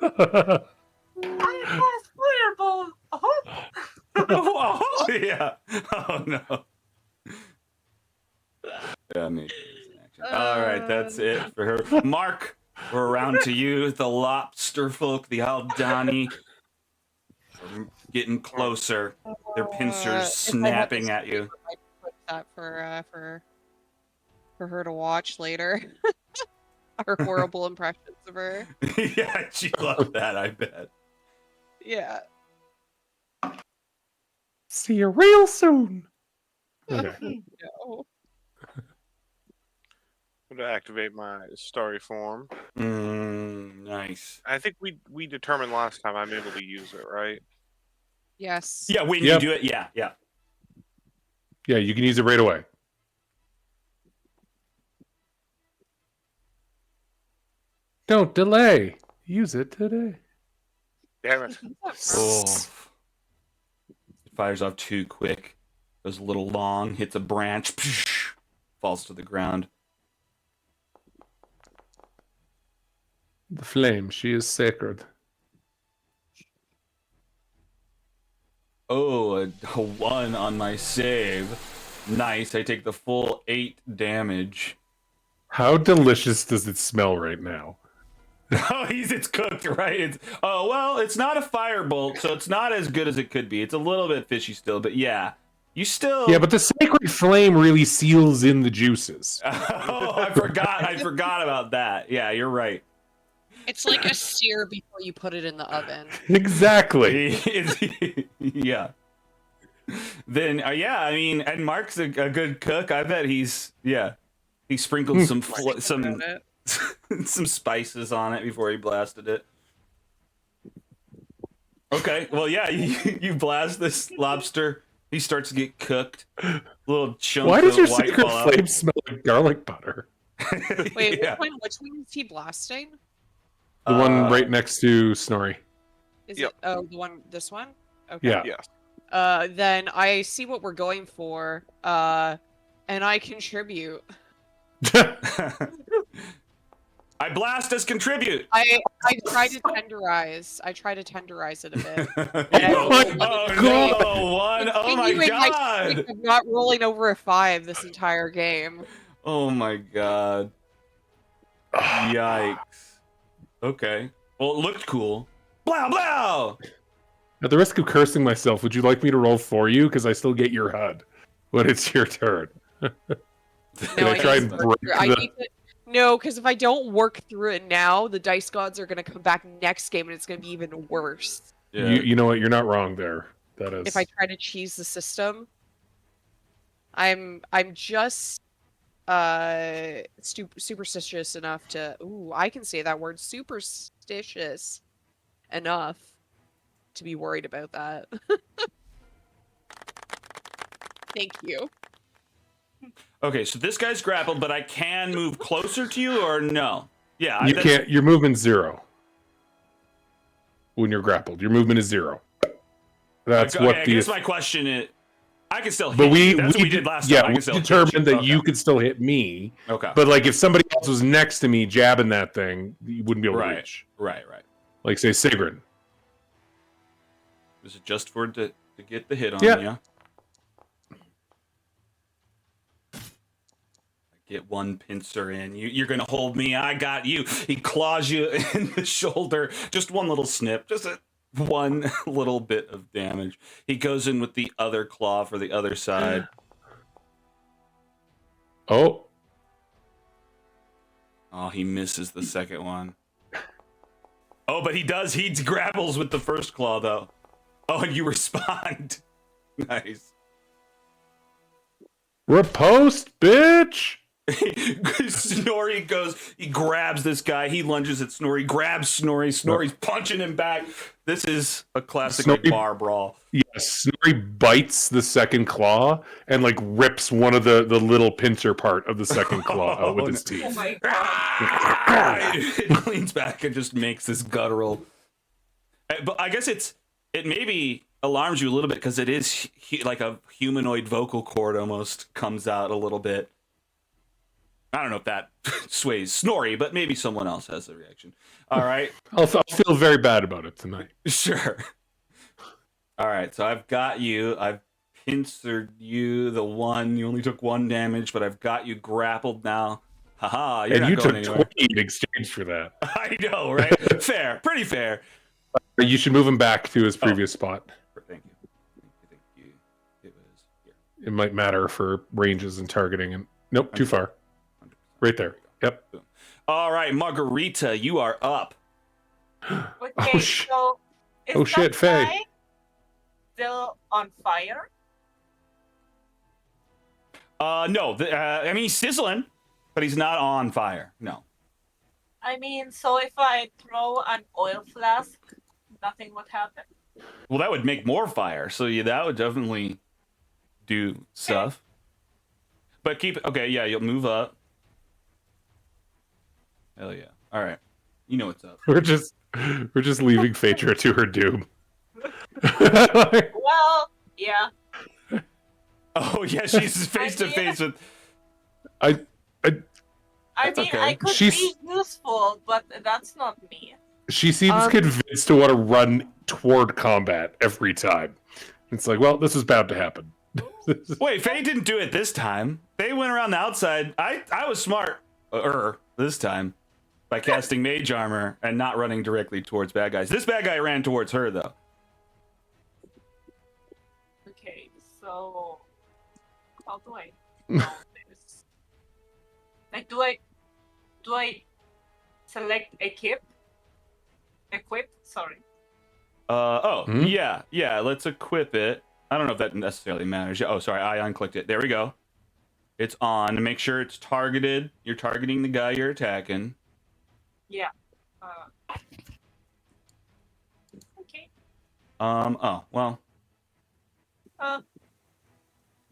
Speaker 1: I cast Firebolt. Oh.
Speaker 3: Oh, yeah. Oh no. Yeah, me. All right, that's it for her. Mark, we're around to you, the lobster folk, the Aldani. We're getting closer. Their pincers snapping at you.
Speaker 2: I put that for her to watch later. Our horrible impressions of her.
Speaker 3: Yeah, she loved that, I bet.
Speaker 2: Yeah.
Speaker 5: See you real soon. Okay.
Speaker 2: No.
Speaker 4: I'm gonna activate my story form.
Speaker 3: Nice.
Speaker 4: I think we determined last time I'm able to use it, right?
Speaker 2: Yes.
Speaker 3: Yeah, when
Speaker 5: Yep.
Speaker 3: you do it, yeah.
Speaker 5: Yeah, you can use it right away. Don't delay. Use it today.
Speaker 4: Damn it.
Speaker 3: Oh. It fires off too quick. Goes a little long, hits a branch, falls to the ground.
Speaker 5: The flame, she is sacred.
Speaker 3: Oh, a 1 on my save. Nice. I take the full 8 damage.
Speaker 5: How delicious does it smell right now?
Speaker 3: Oh, it's cooked, right? It's not a firebolt, so it's not as good as it could be. It's a little bit fishy still, but yeah. You still...
Speaker 5: Yeah, but the sacred flame really seals in the juices.
Speaker 3: Oh, I forgot about that. Yeah, you're right.
Speaker 2: It's like a sear before you put it in the oven.
Speaker 5: Exactly.
Speaker 3: Yeah. Then, yeah, I mean, and Mark's a good cook. I bet he sprinkled some spices on it before he blasted it. Okay, well, yeah, you blast this lobster He starts to get cooked. Little chunks
Speaker 5: Why does
Speaker 3: of
Speaker 5: your
Speaker 3: white
Speaker 5: secret
Speaker 3: fall out.
Speaker 5: flame smell like garlic butter?
Speaker 2: Wait,
Speaker 3: Yeah.
Speaker 2: which one is he blasting?
Speaker 5: The one
Speaker 3: Uh,
Speaker 5: right next to Snorri.
Speaker 2: Is
Speaker 4: Yep.
Speaker 2: it this one? Okay.
Speaker 5: Yeah.
Speaker 4: Yes.
Speaker 2: Then I see what we're going for. And I contribute.
Speaker 3: I blast as contribute.
Speaker 2: I try to tenderize. I try to tenderize it a bit.
Speaker 3: Oh,
Speaker 5: my
Speaker 3: oh no, one. Oh my
Speaker 2: Continuing
Speaker 3: god.
Speaker 2: streak of not rolling over a 5 this entire game.
Speaker 3: Oh my god. Yikes. Okay. Well, it looked cool. Blow, blow!
Speaker 5: At the risk of cursing myself, would you like me to roll for you? Because I still get your HUD when it's your turn.
Speaker 2: No,
Speaker 5: I try and break the...
Speaker 2: No, because if I don't work through it now, the dice gods are gonna come back next game and it's gonna be even worse.
Speaker 3: Yeah.
Speaker 5: You know what? You're not wrong there. That is.
Speaker 2: If I try to cheese the system. I'm just superstitious enough to I can say that word, superstitious enough to be worried about that. Thank you.
Speaker 3: Okay, so this guy's grappled, but I can move closer to you or no? Yeah,
Speaker 5: You can't. Your movement's 0 when you're grappled. Your movement is 0. That's
Speaker 3: okay,
Speaker 5: what
Speaker 3: I
Speaker 5: the.
Speaker 3: guess my question is, I can still hit
Speaker 5: But
Speaker 3: you. That's what we did last time. I
Speaker 5: we
Speaker 3: can still hit
Speaker 5: determined that
Speaker 3: Okay.
Speaker 5: you could still hit me.
Speaker 3: Okay.
Speaker 5: But like, if somebody else was next to me jabbing that thing, you wouldn't be able to
Speaker 3: Right.
Speaker 5: reach.
Speaker 3: Right.
Speaker 5: Like, say, Sigrid.
Speaker 3: Was it just for to get the hit on
Speaker 5: Yeah.
Speaker 3: you? Get one pincer in. You're gonna hold me. I got you. He claws you in the shoulder. Just one little snip. Just one little bit of damage. He goes in with the other claw for the other side.
Speaker 5: Oh,
Speaker 3: Oh, he misses the second one. Oh, but he does. He grapples with the first claw, though. Oh, and you respond. Nice.
Speaker 5: riposte, bitch!
Speaker 3: Snorri goes, he grabs this guy, he lunges at Snorri, grabs Snorri, Snorri's punching him back. This is a classic like,
Speaker 5: Snorri-
Speaker 3: bar brawl.
Speaker 5: Yes, Snorri bites the second claw and like rips one of the little pincer part of the second claw out with his teeth.
Speaker 1: Oh my god.
Speaker 3: It leans back and just makes this guttural. But I guess it maybe alarms you a little bit because it is like a humanoid vocal cord almost comes out a little bit. I don't know if that sways Snorri, but maybe someone else has a reaction. All right.
Speaker 5: I'll feel very bad about it tonight.
Speaker 3: Sure. All right, so I've got you. I've pincered you, the one. You only took 1 damage, but I've got you grappled now. Haha, you're
Speaker 5: And
Speaker 3: not
Speaker 5: you
Speaker 3: going
Speaker 5: took
Speaker 3: anywhere.
Speaker 5: 20 in exchange for that.
Speaker 3: I know, right? Fair. Pretty fair.
Speaker 5: You should move him back to his previous spot.
Speaker 3: Thank you. Thank you. It was here.
Speaker 5: It might matter for ranges and targeting. And nope, too far.
Speaker 3: 100%.
Speaker 5: Right there. Yep.
Speaker 3: Boom. All right, Margarita, you are up.
Speaker 1: Okay,
Speaker 5: sh-
Speaker 1: so is
Speaker 5: oh, shit,
Speaker 1: that
Speaker 5: Faye.
Speaker 1: guy still on fire?
Speaker 3: No, I mean, he's sizzling, but he's not on fire. No.
Speaker 1: I mean, so if I throw an oil flask, nothing would happen.
Speaker 3: Well, that would make more fire, so yeah, that would definitely do stuff. But okay, yeah, you'll move up. Hell yeah. All right. You know what's up.
Speaker 5: We're just leaving Phaedra to her doom.
Speaker 1: Well, yeah.
Speaker 3: Oh, yeah, she's face to face with...
Speaker 1: I mean,
Speaker 3: That's okay.
Speaker 1: I could
Speaker 5: She's-
Speaker 1: be useful, but that's not me.
Speaker 5: She seems convinced to want to run toward combat every time. It's like, well, this is bound to happen.
Speaker 3: Wait, Faye didn't do it this time. Faye went around the outside. I was smart this time by casting mage armor and not running directly towards bad guys. This bad guy ran towards her, though.
Speaker 1: Okay, so how do I do this? Like, do I select equip? Sorry.
Speaker 5: Hmm?
Speaker 3: Yeah, let's equip it. I don't know if that necessarily matters. Oh, sorry, I unclicked it. There we go. It's on. Make sure it's targeted. You're targeting the guy you're attacking.
Speaker 1: Yeah. Okay.
Speaker 3: Oh, well.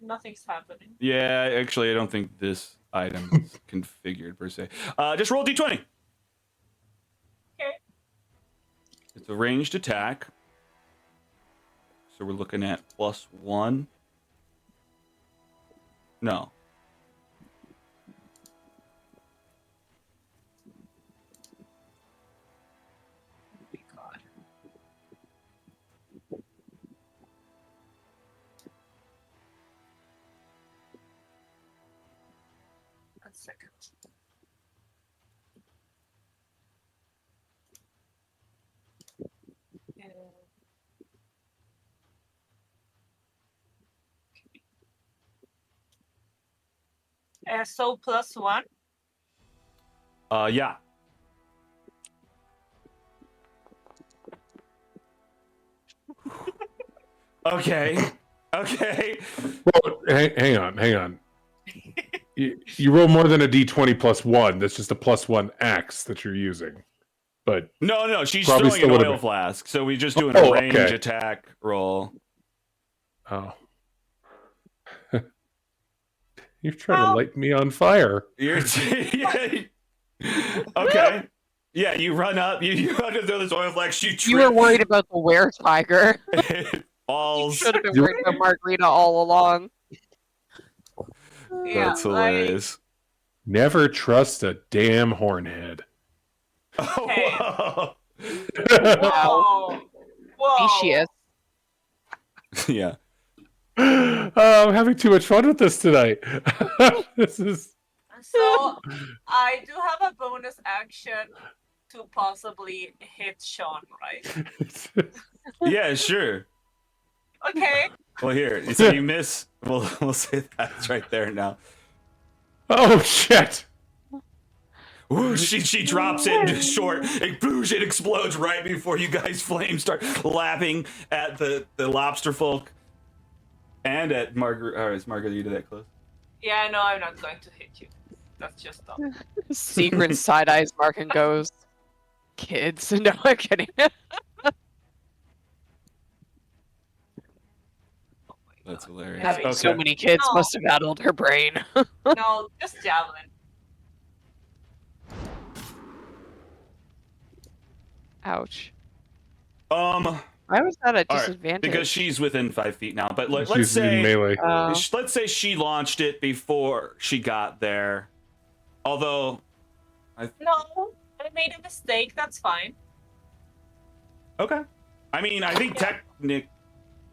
Speaker 1: Nothing's happening.
Speaker 3: Yeah, actually, I don't think this item is configured per se. Just roll d20.
Speaker 1: Okay.
Speaker 3: It's a ranged attack. So we're looking at +1. No.
Speaker 1: Oh my god. 1 second. So +1.
Speaker 3: Yeah. Okay. Okay.
Speaker 5: Well, hang on. You roll more than a d20 +1. That's just a +1 axe that you're using. But
Speaker 3: No, she's
Speaker 5: Probably
Speaker 3: throwing
Speaker 5: still
Speaker 3: an
Speaker 5: would've
Speaker 3: oil
Speaker 5: been.
Speaker 3: flask, so we're just doing
Speaker 5: Oh,
Speaker 3: a range
Speaker 5: okay.
Speaker 3: attack roll.
Speaker 5: oh, you've tried to light me on fire.
Speaker 3: You're yeah. Okay. Yeah, you run up, you run to throw this oil flask, you
Speaker 6: You were
Speaker 3: trip,
Speaker 6: worried about the were-tiger.
Speaker 3: it
Speaker 6: You
Speaker 3: falls.
Speaker 6: should have been
Speaker 5: You're-
Speaker 6: worried about Margarita all along.
Speaker 1: Yeah,
Speaker 3: That's hilarious.
Speaker 5: Never trust a damn hornhead.
Speaker 3: Oh,
Speaker 1: Hey.
Speaker 3: whoa.
Speaker 1: Whoa. Whoa.
Speaker 6: Specious.
Speaker 3: Yeah.
Speaker 5: I'm having too much fun with this tonight. This is.
Speaker 1: So I do have a bonus action to possibly hit Sean, right?
Speaker 3: Yeah, sure.
Speaker 1: Okay.
Speaker 3: Well, here. So you miss. We'll say that's right there now.
Speaker 5: Oh shit!
Speaker 3: Ooh, she drops it into short. It explodes right before you guys flames start lapping at the lobster folk and at Margaret. Or is Margarita that close?
Speaker 1: Yeah, no, I'm not going to hit you. That's just dumb.
Speaker 6: Secret side eyes Mark and goes, kids. No, I'm kidding.
Speaker 3: That's hilarious.
Speaker 1: Having
Speaker 3: Okay.
Speaker 6: So many kids
Speaker 1: No.
Speaker 6: must have addled her brain.
Speaker 1: No, just javelin.
Speaker 2: Ouch.
Speaker 6: Why was that a
Speaker 3: All right,
Speaker 6: disadvantage?
Speaker 3: because she's within 5 feet now. But let's
Speaker 5: She's in
Speaker 3: say
Speaker 5: melee.
Speaker 3: let's say she launched it before she got there. Although,
Speaker 1: No, I made a mistake. That's fine.
Speaker 3: okay. I mean, I think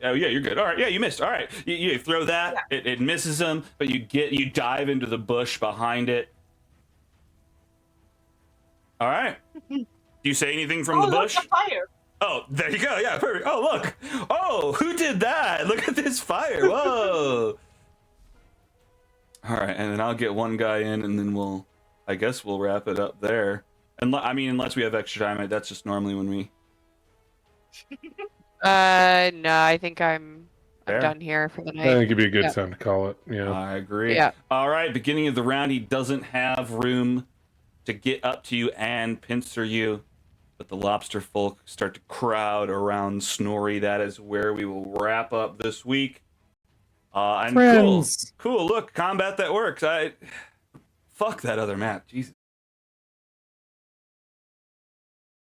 Speaker 3: Oh yeah, you're good. All right, yeah, you missed. All right, you throw that.
Speaker 1: Yeah.
Speaker 3: It misses him, but you dive into the bush behind it. All right. Do you say anything from
Speaker 1: Oh,
Speaker 3: the bush?
Speaker 1: look, a fire.
Speaker 3: Oh, there you go. Yeah, perfect. Oh, look. Oh, who did that? Look at this fire. Whoa. All right, and then I'll get one guy in, and then I guess we'll wrap it up there. And I mean, unless we have extra time, that's just normally when we.
Speaker 6: No, I think I'm
Speaker 3: Fair.
Speaker 6: done here for the
Speaker 5: I
Speaker 6: night.
Speaker 5: think it'd be a good
Speaker 6: Yeah.
Speaker 5: time to call it. Yeah.
Speaker 3: I agree.
Speaker 6: Yeah.
Speaker 3: All right, beginning of the round, he doesn't have room to get up to you and pincer you, but the lobster folk start to crowd around Snorri. That is where we will wrap up this week. And
Speaker 5: Friends.
Speaker 3: cool. Look, combat that works. Fuck that other map. Jesus